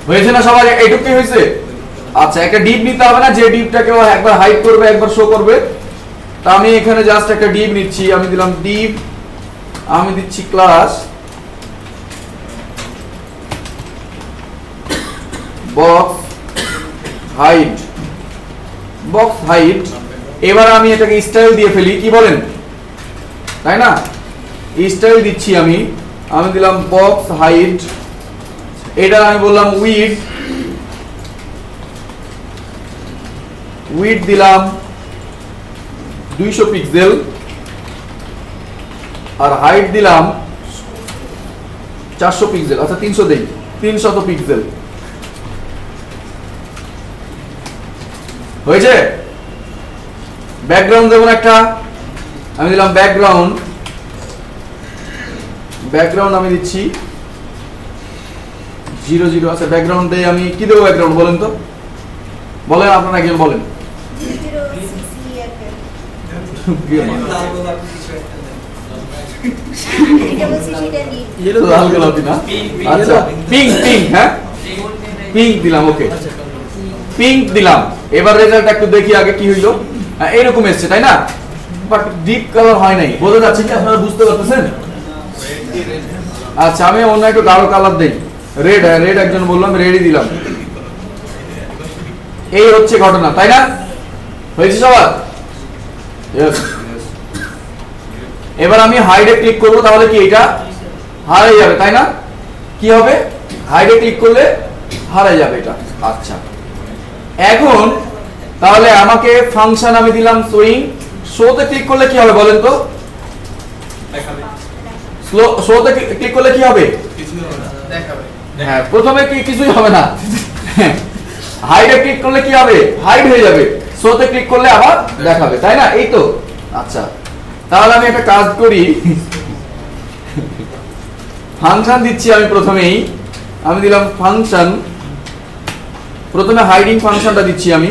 হয়েছে না সবাই? এইটুকুই হয়েছে। আচ্ছা একটা ডিপ নিতে হবে না, যে ডিপটাকে একবার হাইড করবে একবার শো করবে। তা আমি এখানে জাস্ট একটা ডিপ নিচ্ছি, আমি দিলাম ডিপ, আমি দিচ্ছি class box hide, box hide. এবার আমি এটাকে স্টাইল দিয়ে ফেলি, কি বলেন? তাই না? স্টাইল দিচ্ছি আমি দিলাম বক্স হাইড। এটা আমি বললাম উইডথ দিলাম 200 পিক্সেল, আর হাইট দিলাম 400 পিক্সেল। আচ্ছা 300 দেই, 300 পিক্সেল। হয়েছে? ব্যাকগ্রাউন্ড যেমন একটা আমি দিলাম ব্যাকগ্রাউন্ড আমি দিচ্ছি 00 আছে ব্যাকগ্রাউন্ডে আমি কি দেবো ব্যাকগ্রাউন্ড বলেন তো বলেন আপনারা একজন বলেন লাল গোলাপি না আচ্ছা পিঙ্ক হ্যাঁ পিঙ্ক দিলাম ওকে পিঙ্ক দিলাম এবার রেজাল্ট একটু দেখি আগে কি হইলো এরকম এসছে তাই না বাট ডিপ কালার হয় নাই বোঝা যাচ্ছে কি আপনারা বুঝতে পারতেছেন আচ্ছা আমি অন্য একটু গাঢ় কালার দেই রেড একজন বললাম রেডই দিলাম এই হচ্ছে ঘটনা তাই না হয়েছে সবার এবার আমি হাইডে ক্লিক করব তাহলে কি এটা হারিয়ে যাবে তাই না কি হবে হাইডে ক্লিক করলে হারিয়ে যাবে এটা আচ্ছা এখন তাহলে আমাকে ফাংশন আমি দিলাম শোয়িং শোতে ক্লিক করলে কি হবে বলেন তো শোতে ক্লিক করলে কি হবে হ্যাঁ প্রথমে কি কিছুই হবে না হাইডে ক্লিক করলে কি হবে হাইড হয়ে যাবে শোতে ক্লিক করলে আবার দেখাবে তাই না এই তো আচ্ছা তাহলে আমি একটা কাজ করি ফাংশন দিচ্ছি আমি প্রথমেই আমি দিলাম ফাংশন প্রথমে হাইডিং ফাংশনটা দিচ্ছি আমি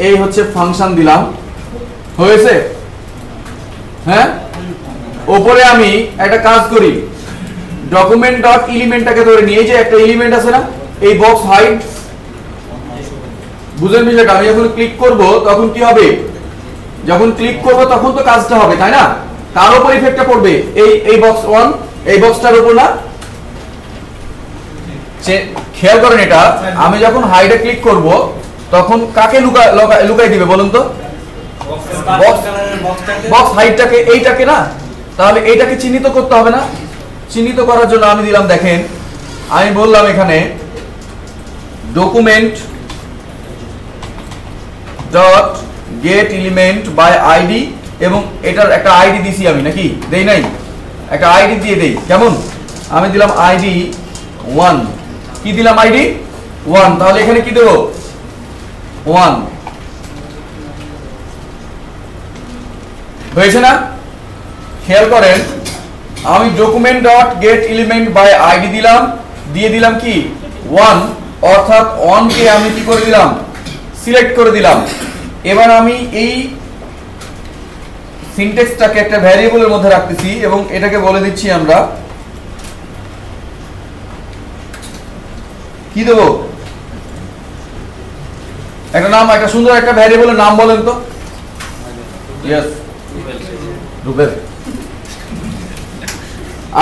এই হচ্ছে ফাংশন দিলাম হয়েছে হ্যাঁ উপরে আমি একটা কাজ করি ডকুমেন্ট ডট এলিমেন্টটাকে ধরে নিয়ে যে একটা এলিমেন্ট আছে না এই বক্স হাইড বুঝেন বিষয়টা আমি যখন ক্লিক করব তখন কি হবে যখন ক্লিক করব তখন তো কাজটা হবে তাই না কার উপর ইফেক্টটা পড়বে এই বক্স 1 এই বক্সটার উপর না খেয়াল করেন এটা আমি যখন হাইডে ক্লিক করব তখন কাকে লুকাই দিবে বলুন তো বক্স হাইডটাকে এইটাকে না তাহলে এইটাকে চিহ্নিত করতে হবে না চিহ্নিত করার জন্য আমি দিলাম দেখেন আমি বললাম এখানে document dot get element by ID এবং এটার একটা আইডি দিছি আমি নাকি দেই নাই একটা আইডি দিয়ে দেই কেমন আমি দিলাম আইডি 1 কি দিলাম আইডি 1 তাহলে এখানে কি দেব 1 হয়েছে না খেয়াল করেন আমি document dot get element by ID দিলাম দিয়ে দিলাম কি 1 অর্থাৎ 1 কে আমি কি করে দিলাম সিলেক্ট করে দিলাম এবার আমি এই সিনট্যাক্সটাকে একটা ভ্যারিয়েবলের মধ্যে রাখতেছি এবং এটাকে বলে দিচ্ছি আমরা কি দেব একটা নাম একটা সুন্দর একটা ভ্যারিয়েবলের নাম বলেন তো यस রুবেল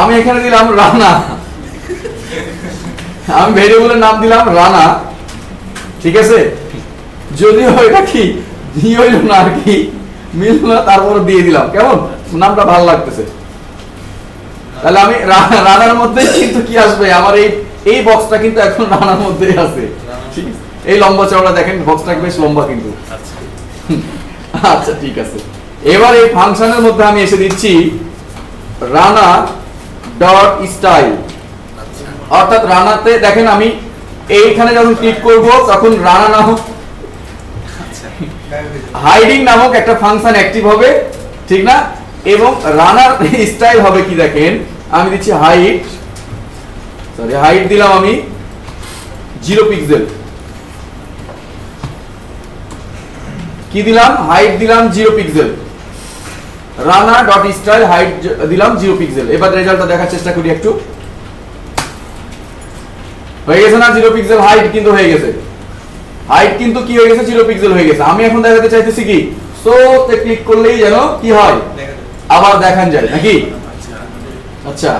আমি এখানে দিলাম রানা আমি ভ্যারিয়েবলের নাম দিলাম রানা ঠিক আছে যদিও এটা কি হইল না আর কি মিলল না তারপর দিয়ে দিলাম কেমন নামটা ভালো লাগতেছে তাহলে আমি রানার মধ্যে কিন্তু কি আসবে আমার এই বক্সটা কিন্তু এখন রানার মধ্যেই আছে ঠিক এই লম্বা চওড়া দেখেন বক্সটা বেশ লম্বা কিন্তু আচ্ছা ঠিক আছে এবার এই ফাংশনের মধ্যে আমি এসে দিচ্ছি রানা ডট স্টাইল অর্থাৎ রানাতে দেখেন আমি এইখানে যখন ক্লিক করব তখন রানা নামক হাইডিং নামক একটা ফাংশন অ্যাক্টিভ হবে ঠিক না এবং রানার স্টাইল হবে কি দেখেন আমি দিচ্ছি হাইট দিলাম আমি 0 পিক্সেল কি দিলাম হাইট দিলাম 0 pixel Rana dot style height দিলাম 0 পিক্সেল এবার রেজাল্টটা দেখার চেষ্টা করি একটু হয়ে গেছে না 0 পিক্সেল হাইট কিন্তু হয়ে গেছে হাইট কিন্তু কি হয়ে গেছে 0 পিক্সেল হয়ে গেছে আমি এখন দেখাতে চাইতেছি কি সো তে ক্লিক করলেই যেন কি হয় আবার দেখান যায় নাকি আচ্ছা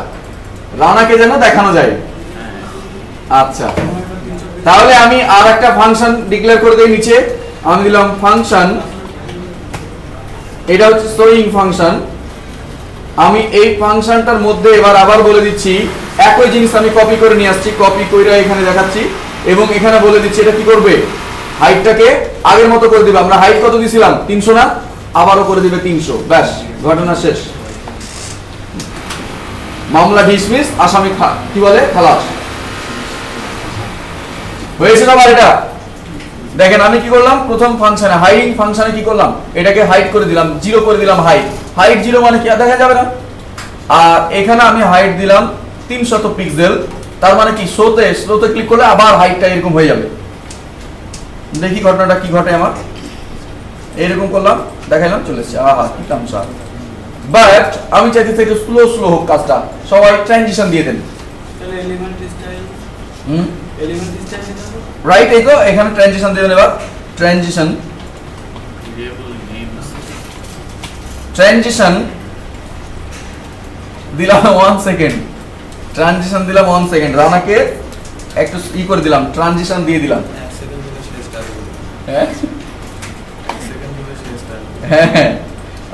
রানাকে যেন দেখানো যায় আচ্ছা তাহলে আমি আর একটা ফাংশন ডিক্লেয়ার করে দেই নিচে আমি দিলাম ফাংশন এটা হচ্ছে শোয়িং ফাংশন আমি এই ফাংশনটার মধ্যে এবার আবার বলে দিচ্ছি একই জিনিস আমি কপি করে নিয়ে আসছি কপি কইরা এখানে দেখাচ্ছি এবং এখানে বলে দিচ্ছি এটা কি করবে হাইটটাকে আগের মতো করে দিবে আমরা হাইট কত দিয়েছিলাম 300 না আবারও করে দিবে 300 ব্যাস ঘটনা শেষ মামলা ডিসমিস আসামি কি বলে খালাস হয়েছে না এটা দেখেন আমি কি করলাম, প্রথম ফাংশনে হাইডিং ফাংশনে কি করলাম, এটাকে হাইড করে দিলাম, 0 করে দিলাম হাইট। হাইট 0 মানে কি দেখা যাবে না। আর এখানে আমি হাইট দিলাম 300 পিক্সেল, তার মানে কি শোতে ক্লিক করলে আবার হাইটটা এরকম হয়ে যাবে। দেখি ঘটনাটা কি ঘটে আমার। এরকম করলাম, দেখাইলাম, চলে এসেছে। আহা কি তামসা। বাট আমি চাইতেছি একটু স্লো হোক কাজটা। সবাই ট্রানজিশন দিয়ে দেন। তাহলে এলিমেন্ট স্টাইল রাইট, এই তো এখানে ট্রানজিশন দিয়ে দেন। এবার ট্রানজিশন দিলাম 1 সেকেন্ড, ট্রানজিশন দিলাম 1 সেকেন্ড, রানাকে একটু ই করে দিলাম, ট্রানজিশন দিয়ে দিলাম। হ্যাঁ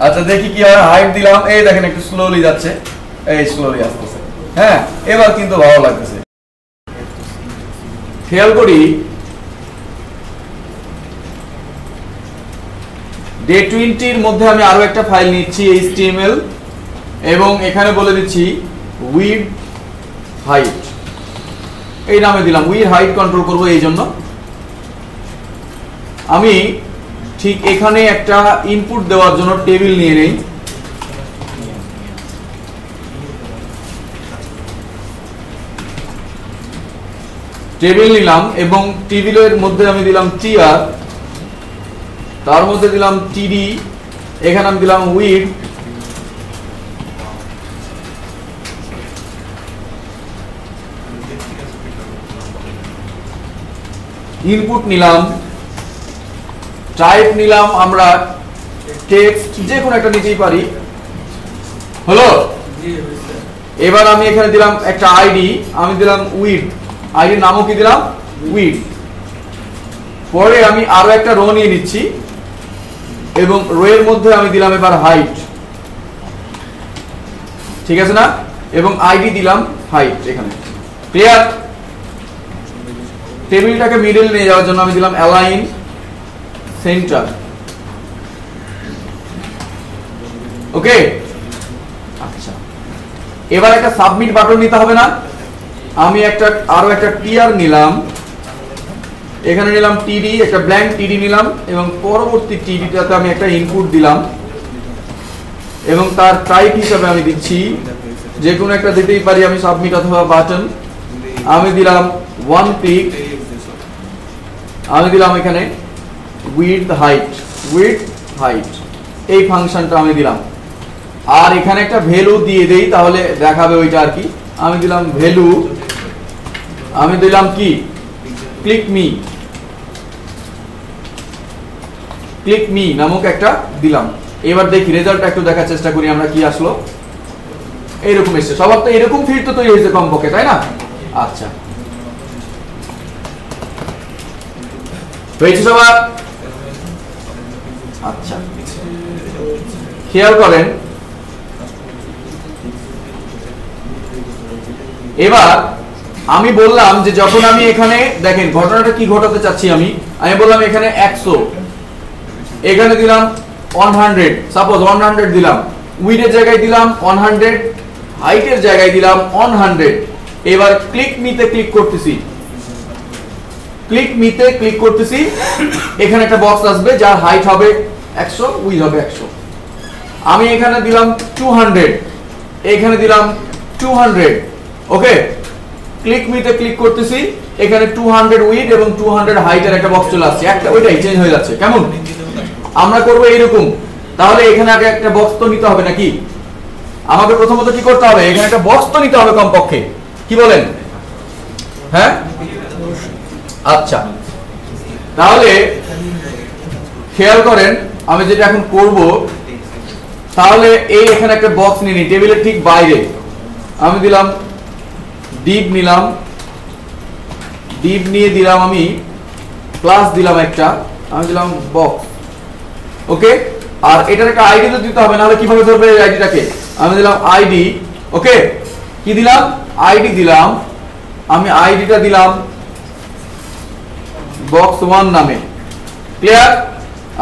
আচ্ছা দেখি কি হয়। হাইট দিলাম, এই দেখেন একটু স্লোলি যাচ্ছে, এই স্লোলি আসতেছে। হ্যাঁ এবার কিন্তু ভালো লাগতেছে। খেয়াল করি ডে 20 মধ্যে আমি আরো একটা ফাইল নিচ্ছি HTML, এবং এখানে বলে দিচ্ছি উইডথ হাইট, এই নামে দিলাম। উইডথ হাইট কন্ট্রোল করব, এই জন্য আমি ঠিক এখানে একটা ইনপুট দেওয়ার জন্য টেবিল নিয়ে নেই। টেবিল নিলাম এবং টেবিলের মধ্যে আমি দিলাম tr, তার মধ্যে দিলাম td, এখানে আমি দিলাম উইডথ, ইনপুট নিলাম, টাইপ নিলাম আমরা টেক্সট, যে কোনো একটা নিতেই পারি। হলো, এবার আমি এখানে দিলাম একটা আইডি, আমি দিলাম উইডথ, আইডির নামও কি দিলাম উইডথ। পরে আমি আরো একটা রো নিয়ে নিচ্ছি এবং রো এর মধ্যে আমি দিলাম এবার হাইট, ঠিক আছে না, এবং আইডি দিলাম হাইট। এখানে ক্লিয়ার। টেবিলটাকে মিডল নিয়ে যাওয়ার জন্য আমি দিলাম অ্যালাইন সেন্টার। ওকে, আচ্ছা এবার একটা সাবমিট বাটন নিতে হবে না। আমি আরো একটা টিআর নিলাম, এখানে নিলাম টিডি, একটা ব্ল্যাঙ্ক টিডি নিলাম এবং পরবর্তী টিডিটাতে আমি একটা ইনপুট দিলাম এবং তার টাইপ হিসাবে আমি দিচ্ছি যে কোনো একটা দিতেই পারি আমি, সাবমিট অথবা বাটন। আমি দিলাম 1 ক্লিক, আমি দিলাম এখানে উইডথ হাইট, এই ফাংশনটা আমি দিলাম। আর এখানে একটা ভ্যালু দিয়ে দেই, তাহলে দেখাবে ওইটা আর কি। আমি দিলাম ভ্যালু, আমি দিলাম কি ক্লিক মি নামক একটা দিলাম। এবার দেখি রেজাল্টটা একটু দেখার চেষ্টা করি আমরা, কি আসলো। এইরকম এসছে। সবার তো এরকম ফিল্ড তো তৈরি হয়েছে কমপক্ষে, তাই না? আচ্ছা হয়েছে সবার? আচ্ছা খেয়াল করেন, এবার আমি বললাম যে যখন আমি এখানে দেখেন ঘটনাটা কি ঘটাতে চাচ্ছি, আমি বললাম এখানে 100, এখানে দিলাম 100, সাপোজ 100 দিলাম, উইডের জায়গায় দিলাম 100, হাইটের জায়গায় দিলাম 100। এবার ক্লিক মিতে ক্লিক করতেছি, এখানে একটা বক্স আসবে যার হাইট হবে 100, উইড হবে 100। আমি এখানে দিলাম 200, এখানে দিলাম 200। ওকে, ক্লিক মিতে ক্লিক করতেছি, এখানে 200 উইড এবং 200 হাইটের একটা বক্স চলে আসছে, একটা ওইটাই চেঞ্জ হয়ে যাচ্ছে। কেমন আমরা করব এইরকম? তাহলে এখানে আগে একটা বক্স তো নিতে হবে নাকি? আমাকে প্রথমত কি করতে হবে, এখানে একটা বক্স তো নিতে হবে কমপক্ষে, কি বলেন? হ্যাঁ আচ্ছা, তাহলে খেয়াল করেন আমি যেটা এখন করব, তাহলে এই এখানে একটা বক্স নিয়ে নিই টেবিলের ঠিক বাইরে। আমি দিলাম ডিপ, নিয়ে দিলাম আমি প্লাস দিলাম একটা, আমি দিলাম বক্স। ওকে, আর এটার একটা আইডি তো দিতে হবে, নাহলে কিভাবে ধরবে এই আইডিটাকে? আমি দিলাম আইডি। ওকে, কি দিলাম? আইডি দিলাম। আমি আইডিটা দিলাম বক্স 1 নামে। ক্লিয়ার?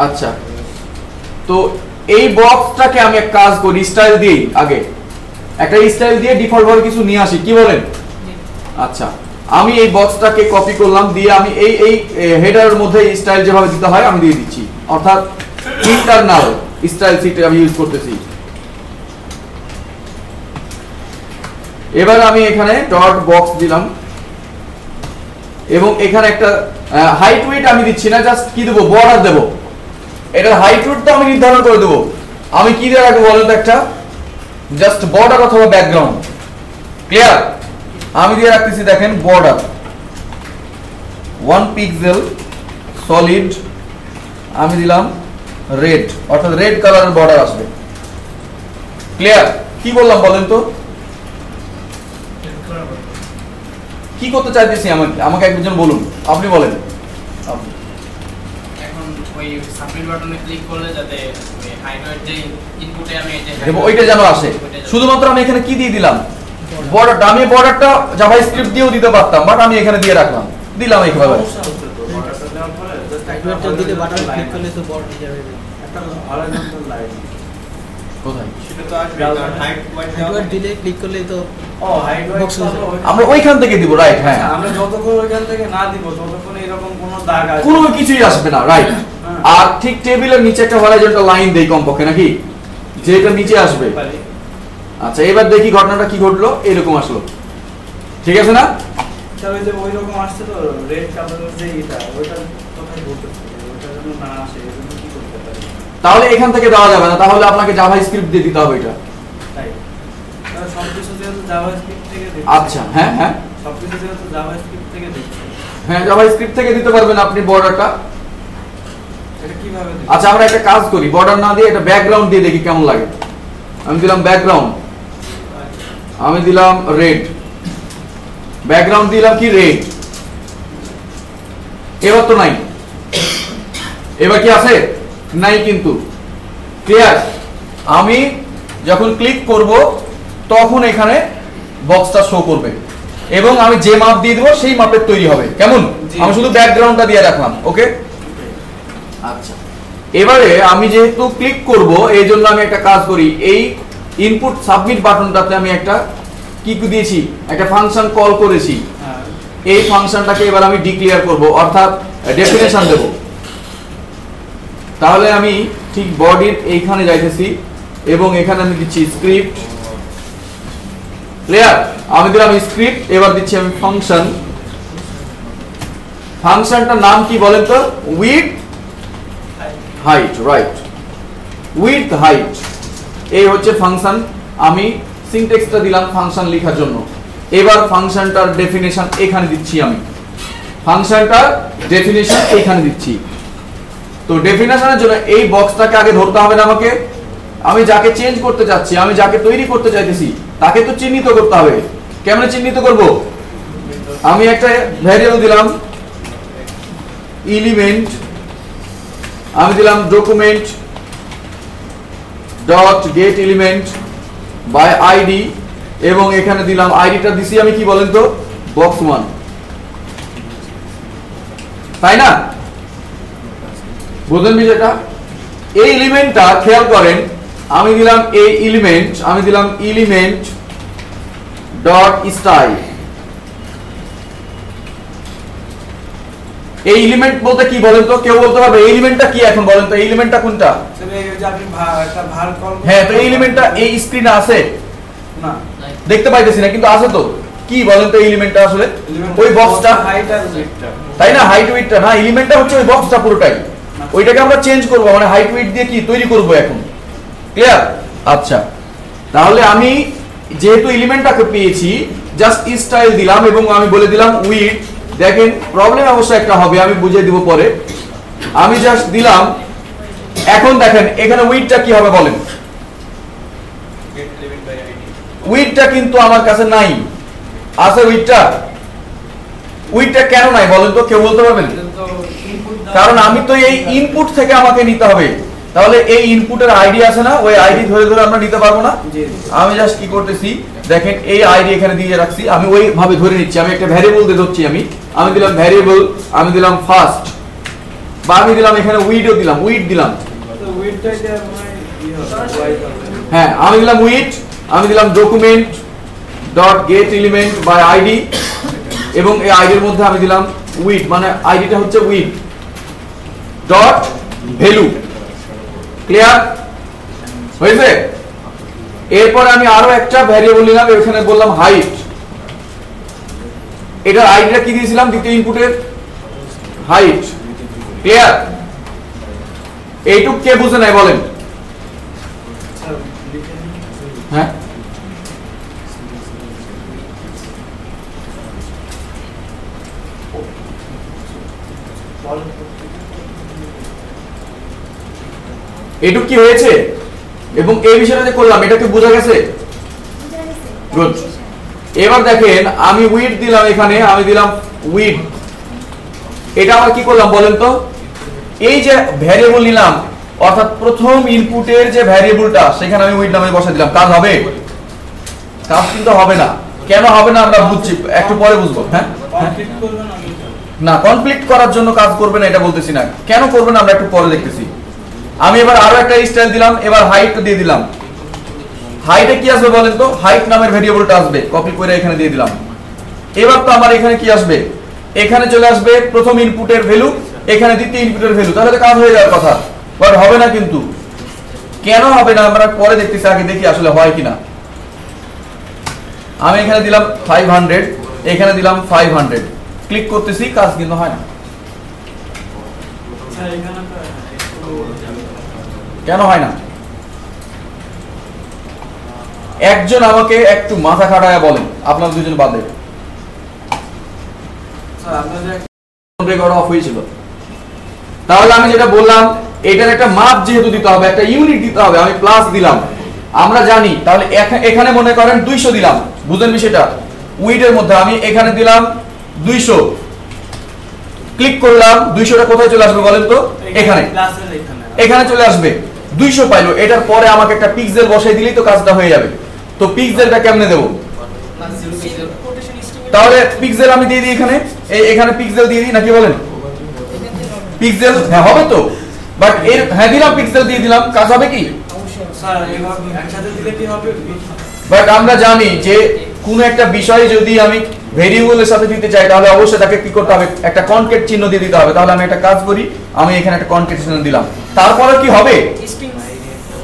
আচ্ছা, তো এই বক্সটাকে আমি এক কাজ করি, স্টাইল দিই, আগে একটা স্টাইল দিয়ে ডিফল্ট ভাবে কিছু নিয়ে আসি, কি বলেন? আচ্ছা, আমি এই বক্সটাকে কপি করলাম, দিয়ে আমি এই হেডারের মধ্যে স্টাইল যেভাবে দিতে হয় আমি দিয়ে দিচ্ছি, অর্থাৎ ইন্টারনাল স্টাইল শীট আমি ইউজ করতেছি। এবার আমি এখানে ডট বক্স দিলাম এবং এখানে একটা হাইট উইডথ আমি দিচ্ছি না, জাস্ট কি দেবো, বর্ডার দেবো। এটা হাইট উইডথ তো আমি নির্ধারণ করে দেবো। আমি কি দিয়ে রাখবো বলেন তো, একটা জাস্ট বর্ডার অথবা ব্যাকগ্রাউন্ড। ক্লিয়ার? আমি দিয়ে রাখতেছি দেখেন বর্ডার 1 পিক্সেল সলিড, আমি দিলাম রেড, অর্থাৎ রেড কালারের বর্ডার আসবে। ক্লিয়ার? কি বললাম বলেন তো, কি করতে চাইতেছি আমাকে একজন বলুন, আপনি বলেন। এখন ওই সাবমিট বাটনে ক্লিক করলে যাতে হাইডওয়েট যে ইনপুটে আমি এই যে ওইটা যেন আসে, শুধুমাত্র আমি এখানে কি দিয়ে দিলাম, বর্ডারটা। আমি বর্ডারটা জাভাস্ক্রিপ্ট দিয়েও দিতে পারতাম, বাট আমি এখানে দিয়ে রাখলাম, দিলাম এইভাবে। হাইডওয়েটটা দিলে বাটন ক্লিক করলে তো বর্ডার যাবে, একটা হরাইজন্টাল লাইন কোথায় সেটা তো আসবে হাইডওয়েট দিলে ক্লিক করলে তো হাইডওয়েট আমরা ওইখান থেকে দিব, রাইট? হ্যাঁ, আমরা যতক্ষণ ওইখান থেকে না দিব ততক্ষণ এরকম কোনো দাগ আসবে, কোনো কিছুই আসবে না, রাইট? আর ঠিক টেবিলের নিচে একটা হরাইজন্টাল লাইন দেই কমপক্ষে, নাকি, যে এটা নিচে আসবে। আচ্ছা, এবার দেখি ঘটনাটা কি ঘটলো, এরকম আসলো, ঠিক আছে না? তবে যে ওই রকম আসছে তো রেড কালারের যে এটা ওইটা কোথায় বলতেছে, ওইটা যেন না আসে এজন্য কি করতে পারি? তাহলে এখান থেকে দেওয়া যাবে না, তাহলে আপনাকে জাভাস্ক্রিপ্ট দিয়ে দিতে হবে এটা। তাই সবকিছু যেহেতু জাভাস্ক্রিপ্ট থেকে দিচ্ছে, আচ্ছা, হ্যাঁ হ্যাঁ সবকিছু যেহেতু জাভাস্ক্রিপ্ট থেকে দিচ্ছে, হ্যাঁ, জাভাস্ক্রিপ্ট থেকে দিতে পারবেন আপনি বর্ডারটা। এটা কিভাবে দিচ্ছে? আচ্ছা, আমরা একটা কাজ করি, বর্ডার না দিয়ে এটা ব্যাকগ্রাউন্ড দিয়ে দেখি কেমন লাগে। আমি দিলাম ব্যাকগ্রাউন্ড, আমি দিলাম রেড, ব্যাকগ্রাউন্ড দিলাম কি রেড। এবার তো নাই, এবার কি আছে? নাই কিন্তু। ক্লিয়ার? আমি যখন ক্লিক করব তখন এখানে বক্সটা শো করবে এবং আমি যে মাপ দিয়ে দেবো সেই মাপের তৈরি হবে। কেমন? আমি শুধু ব্যাকগ্রাউন্ডটা দিয়ে রাখলাম। ওকে, আচ্ছা। এবারে আমি যেহেতু ক্লিক করব এই জন্য আমি একটা কাজ করি, এই ইনপুট সাবমিট বাটনটাতে আমি একটা কি দিয়েছি, একটা ফাংশন কল করেছি। এই ফাংশনটাকে এবার আমি ডিক্লেয়ার করব, অর্থাৎ ডেফিনেশন দেব। তাহলে আমি ঠিক বডির এইখানে যাইতেছি এবং এখানে আমি দিচ্ছি স্ক্রিপ্ট। ক্লিয়ার? আমি দিলাম স্ক্রিপ্ট, এবার দিচ্ছি আমি ফাংশন। ফাংশনটার নাম কি বলেন তো? With height, right? With height, এই হচ্ছে ফাংশন। আমি সিনট্যাক্সটা দিলাম ফাংশন লেখার জন্য। এবার ফাংশনটার ডেফিনেশন এখানে দিচ্ছি, আমি ফাংশনটার ডেফিনেশন এখানে দিচ্ছি। তো ডেফিনেশনের জন্য এই বক্সটাকে আগে ধরতে হবে না আমাকে। আমি যাকে চেঞ্জ করতে চাচ্ছি, আমি যাকে তৈরি করতে চাইতেছি তাকে তো চিহ্নিত করতে হবে। কেমনে চিহ্নিত করব? আমি একটা ভ্যারিয়েবল দিলাম এলিমেন্ট, আমি দিলাম document dot get element by ID এবং এখানে দিলাম আইডিটা দিছি আমি কি বলেন তো, বক্স 1, তাই না? বুঝলেন বিষয়টা? এই এলিমেন্টটা খেয়াল করেন, আমি দিলাম এই এলিমেন্ট, আমি দিলাম এলিমেন্ট ডট স্টাইল। এই এলিমেন্ট বলতে কি বলেন তো, কেউ বলতে পারবে এই এলিমেন্টটা কি? এখন বলেন তো এই এলিমেন্টটা কোনটা? হ্যাঁ, তো এই এলিমেন্টটা এই স্ক্রিনে আছে না, দেখতে পাইতেছি না, কিন্তু আছে তো। কি বলেন তো এই এলিমেন্টটা আসলে? ওই বক্সটা, হাইট আর উইডথটা, তাই না? হাইট উইডথটা না, এলিমেন্টটা হচ্ছে ওই বক্সটা পুরোটাই। ওইটাকে আমরা চেঞ্জ করব, মানে হাইট উইডথ দিয়ে কি তৈরি করব এখন। ক্লিয়ার? আচ্ছা, তাহলে আমি যেহেতু এলিমেন্টটাকে পেয়েছি জাস্ট স্টাইল দিলাম এবং আমি বলে দিলাম উইডথ। দেখেন প্রবলেম অবশ্য একটা হবে, আমি বুঝিয়ে দিব পরে। আমি জাস্ট দিলাম, এখন দেখেন এখানে উইডথটা কি হবে বলেন? উইডথটা কিন্তু আমার কাছে নাই, আছে উইডথটা? উইডথটা কেন নাই বলেন তো, কেউ বলতে পারবেন? কারণ আমি তো এই ইনপুট থেকে আমাকে নিতে হবে, তাহলে এই ইনপুটের আইডি আছে না, ওই আইডি ধরে ধরে আমরা নিতে পারবো না। আমি জাস্ট কি করতেছি দেখেন, এই আইডি এখানে দিয়ে রাখছি, আমি ওইভাবে ধরে নিচ্ছি। আমি একটা ভ্যারিয়েবল দিয়ে ধরছি, আমি দিলাম ভ্যারিয়েবল, আমি দিলাম ফার্স্ট, বা আমি দিলাম এখানে উইডও দিলাম, উইড দিলাম। হ্যাঁ, আমি দিলাম উইড, আমি দিলাম document dot get element by ID এবং এই আইডির মধ্যে আমি দিলাম উইড, মানে আইডিটা হচ্ছে উইড ডট ভ্যালু। ক্লিয়ার হয়েছে? এরপর আমি আরো একটা ভ্যারিয়েবল নিলাম, এখানে বললাম হাইট। এটার আইডিটা কি দিয়েছিলাম? দ্বিতীয় ইনপুটের হাইট। ক্লিয়ার? এইটুক কে বুঝে নাই বলেন? হ্যাঁ, এইটুক কি হয়েছে? এবং এই বিষয়টা যে করলাম এটা কি বোঝা গেছে? গুড। এবার দেখেন আমি উইড দিলাম, এখানে আমি দিলাম উইড। এটা আবার কি করলাম বলেন তো? এই যে ভ্যারিয়েবল নিলাম, অর্থাৎ প্রথম ইনপুটের যে ভ্যারিয়েবলটা সেখানে আমি উইড নামে বসা দিলাম। কাজ হবে? কাজ কিন্তু হবে না। কেন হবে না আমরা বুঝছি, একটু পরে বুঝবো। হ্যাঁ, না কনফ্লিক্ট করার জন্য কাজ করবে না এটা বলতেছি না, কেন করবে না আমরা একটু পরে দেখতেছি। আমি এবার আরো একটা স্টাইল দিলাম, এবার হাইট দিয়ে দিলাম। হাইটে কি আসবে বলেন তো? হাইট নামের ভেরিয়েবলটা আসবে, কপি করে এখানে দিয়ে দিলাম। এবার তো আমার এখানে কি আসবে? এখানে চলে আসবে প্রথম ইনপুটের ভ্যালু, এখানে দ্বিতীয় ইনপুটের ভ্যালু, তাহলে তো কাজ হয়ে যাওয়ার কথা। বাট হবে না কিন্তু। কেন হবে না আমরা পরে দেখতেছি, আগে দেখি আসলে হয় কিনা। আমি এখানে দিলাম 500, এখানে দিলাম 500, ক্লিক করতেছি, কাজ কিন্তু হয় না। কেন হয় না? একজন আমাকে একটু মাথা খাটায়া বলেন, আপনার দুজন বাদে। রেকর্ড অফ হয়েছিল, তাহলে আমি যেটা বললাম এটার একটা মাপ যেহেতু দিতে হবে, একটা ইউনিট দিতে হবে, আমি প্লাস দিলাম, আমরা জানি। তাহলে এখানে মনে করেন 200 দিলাম, বুঝেন বিষয়টা? উইডের মধ্যে আমি এখানে দিলাম 200, ক্লিক করলাম, 200টা কোথায় চলে আসবে বলেন তো? এখানে, এখানে চলে আসবে। 200 পাইলো, এটার পরে আমাকে একটা পিক্সেল বসাই দিলেই তো কাজটা হয়ে যাবে। তো পিক্সেলটা কেমনে দেব? তাহলে পিক্সেল আমি দিয়ে দিই এখানে, এখানে পিক্সেল দিয়ে দিই নাকি বলেন? পিক্সেল হ্যাঁ হবে তো, বাট এর হ্যাঁ দিলাম, পিক্সেল দিয়ে দিলাম, কাজ হবে কি? স্যার এইভাবে একসাথে দিলে কি হবে? বাট আমরা জানি যে কোন একটা বিষয় যদি আমি ভেরিয়েবলের সাথে দিতে চাই তাহলে অবশ্যই তাকে কি করতে হবে? একটা কনকেট চিহ্ন দিয়ে দিতে হবে। তাহলে আমি একটা কাজ করি, আমি এখানে একটা কনকেট চিহ্ন দিলাম, তারপরে কি হবে?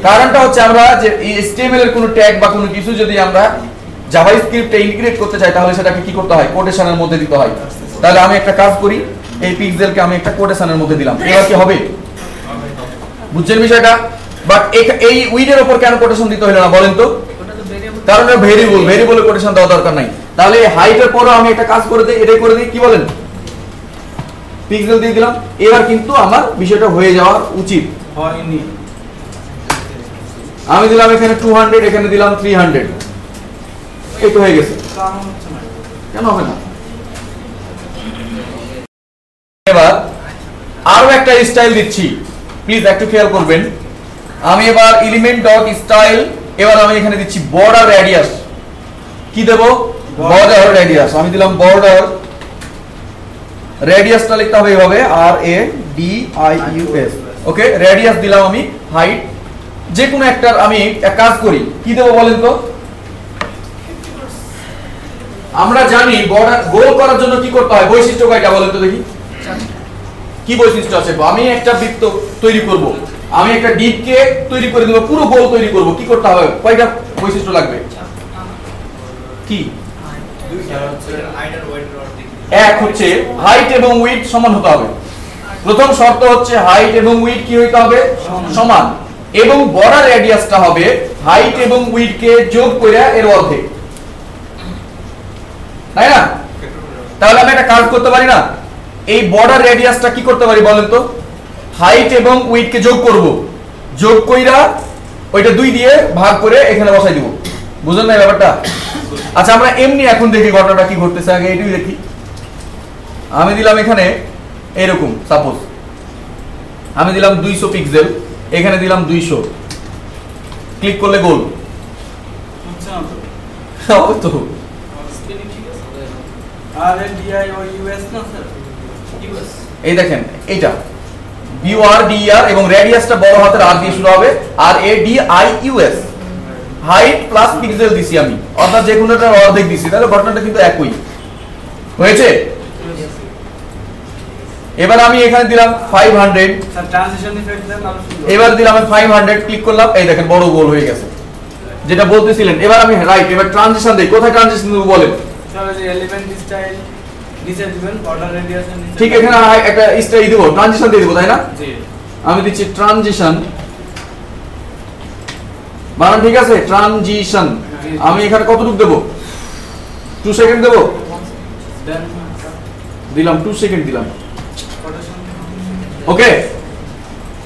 কারণটা হচ্ছে আমরা যে HTML এর কোনো ট্যাগ বা কোনো কিছু যদি আমরা জাভাস্ক্রিপ্টে ইন্টিগ্রেট করতে চাই তাহলে সেটাকে কি করতে হয়? কোটেশনের মধ্যে দিতে হয়। তাহলে আমি একটা কাজ করি, এই পিক্সেলকে আমি একটা কোটেশনের মধ্যে দিলাম, এবার কি হবে? বুঝছেন বিষয়টা? বাট এই উইডের উপর কেন কোটেশন দিতে হলো না বলেন তো? কারণ ভেরিয়েবল, ভেরিয়েবলের কোটেশন দেওয়া দরকার নাই। তাহলে হাইটের পরও আমি একটা কাজ করে দিই, এটাই করে দিই, কি বলেন? পিক্সেল দিয়ে দিলাম, এবার কিন্তু আমার বিষয়টা হয়ে যাওয়া উচিত। হয়নি। আমি দিলাম এখানে 200, এখানে দিলাম 300, এই তো হয়ে গেছে। কেন হবে না? এবার আরো একটা স্টাইল দিচ্ছি, প্লিজ একটু খেয়াল করবেন। আমি এবার এলিমেন্ট ডট স্টাইল, এবার আমি এখানে দিচ্ছি বর্ডার রেডিয়াস। কি দেব? Border radius. আমি দিলাম বর্ডার রেডিয়াসটা লিখতে হবে এইভাবে, RADIUS। ওকে, রেডিয়াস দিলাম আমি। হাইট যে কোনো একটা আমি এক কাজ করি, কি দেব বলেন তো? আমরা জানি বর্ডার গোল করার জন্য কি করতে হয়? বৈশিষ্ট্য কয়টা বলেন তো দেখি? কি বৈশিষ্ট্য আছে? আমি একটা বৃত্ত তৈরি করব, আমি একটা ডিপকে তৈরি করে দেব, পুরো গোল তৈরি করব, কি করতে হবে? কয়টা বৈশিষ্ট্য লাগবে? কি? এক হচ্ছে হাইট এবং উইডথ সমান হতে হবে। প্রথম শর্ত হচ্ছে হাইট এবং উইডথ কি হইতে হবে? সমান। এবং বর্ডার রেডিয়াসটা হবে হাইট এবং উইডথকে যোগ করে এর অর্ধেক, তাই না? তাহলে আমি একটা কাজ করতে পারি না? এই বর্ডার রেডিয়াসটা কি করতে পারি বলেন তো? হাইট এবং উইডথকে যোগ করব, যোগ কইরা ওইটা 2 দিয়ে ভাগ করে এখানে বসাই দিব। বুঝলেন না ব্যাপারটা? আচ্ছা আমরা এমনি এখন দেখি ঘটনাটা কি ঘটতেছে, আগে এটাই দেখি। আমি দিলাম এখানে এরকম, সাপোজ আমি দিলাম 200 পিক্সেল, এখানে দিলাম 200, ক্লিক করলে গোল হচ্ছে না তো। তো? RADIUS না স্যার? ইউএস। এই দেখেন এইটা BORDER এবং রেডিয়াসটা বড় হাতের R দিয়ে শুরু হবে, RADIUS। হাইট প্লাস পিক্সেল দিছি আমি, অর্থাৎ যে কোনোটার অর্ধেক দিছি, তাহলে ঘটনাটা কিন্তু একই। হয়েছে? এবার আমি এখানে দিলাম 500, স্যার ট্রানজিশন ইফেক্ট দেন আরো সুন্দর। এবার দিলাম আমি 500, ক্লিক করলাম, এই দেখেন বড় গোল হয়ে গেছে, যেটা বলতেছিলেন। এবার আমি রাইট, এবার ট্রানজিশন দেই, কোথায় ট্রানজিশন দেব বলেন? স্যার যে এলিমেন্ট স্টাইল নিচে দিবেন, বর্ডার রেডিয়াস নিচে। ঠিক, এখানে একটা স্টাইল দিব, ট্রানজিশন দিয়ে দিব, তাই না? জি। আমি দিচ্ছি ট্রানজিশন, বানান ঠিক আছে? ট্রানজিশন। আমি এখানে কতটুকু দেব? 2 সেকেন্ড দেব, দেন দিলাম 2 সেকেন্ড দিলাম। কোটেশন ওকে,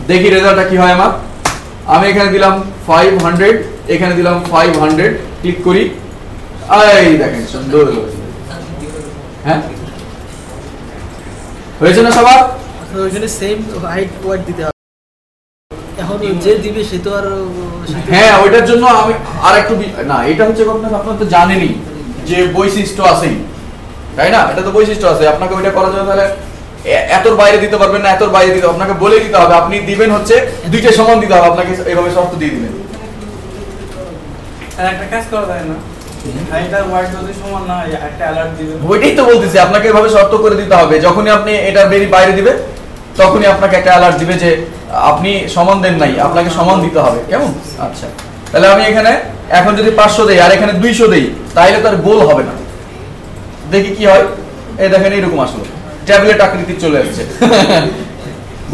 দেখি রেজাল্টটা কি হয় আমার। আমি এখানে দিলাম 500, এখানে দিলাম 500, ক্লিক করি, এই দেখেন সুন্দর হয়েছে। হ্যাঁ, হয়েছে না সবার? ওইখানে সেম হাইট ওয়াইড দিতে হবে, এখন যে দিবে সে তো আর হ্যাঁ, ওইটার জন্য আমি আর একটু না, এটা হচ্ছে আপনারা তো জানেনই যে বৈশিষ্ট্য আছেই, তাই না? এটা তো বৈশিষ্ট্য আছে, আপনাকে ওইটা করার জন্য তাহলে এতর বাইরে দিতে পারবেন না, এতর বাইরে দিতে, আপনাকে বলে দিতে হবে, আপনি দিবেন হচ্ছে দুইটা সমান দিতে হবে, আপনাকে এইভাবে শর্ত দিয়ে দিবেন। আর একটা কাজ করা যায় না, হাইট আর ওয়াইড যদি সমান না হয় একটা অ্যালার্ট দিবেন। ওইটাই তো বলতেছি, আপনাকে এভাবে শর্ত করে দিতে হবে, যখনই আপনি এটার বাইরে দিবে তখনই আপনাকে একটা অ্যালার্ট দিবে যে আপনি সমান দেন নাই, আপনাকে সমান দিতে হবে, কেমন? আচ্ছা, তাহলে আমি এখানে এখন যদি 500 দেই আর এখানে 200 দেই, তাহলে তো আর গোল হবে না। দেখি কি হয়, এই দেখেন এরকম আসলো, ট্যাবলেট আকৃতি চলে আসছে।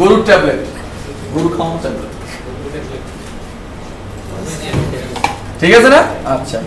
গরুর ট্যাবলেট, গরু খাওয়ানো ট্যাবলেট, ঠিক আছে না? আচ্ছা।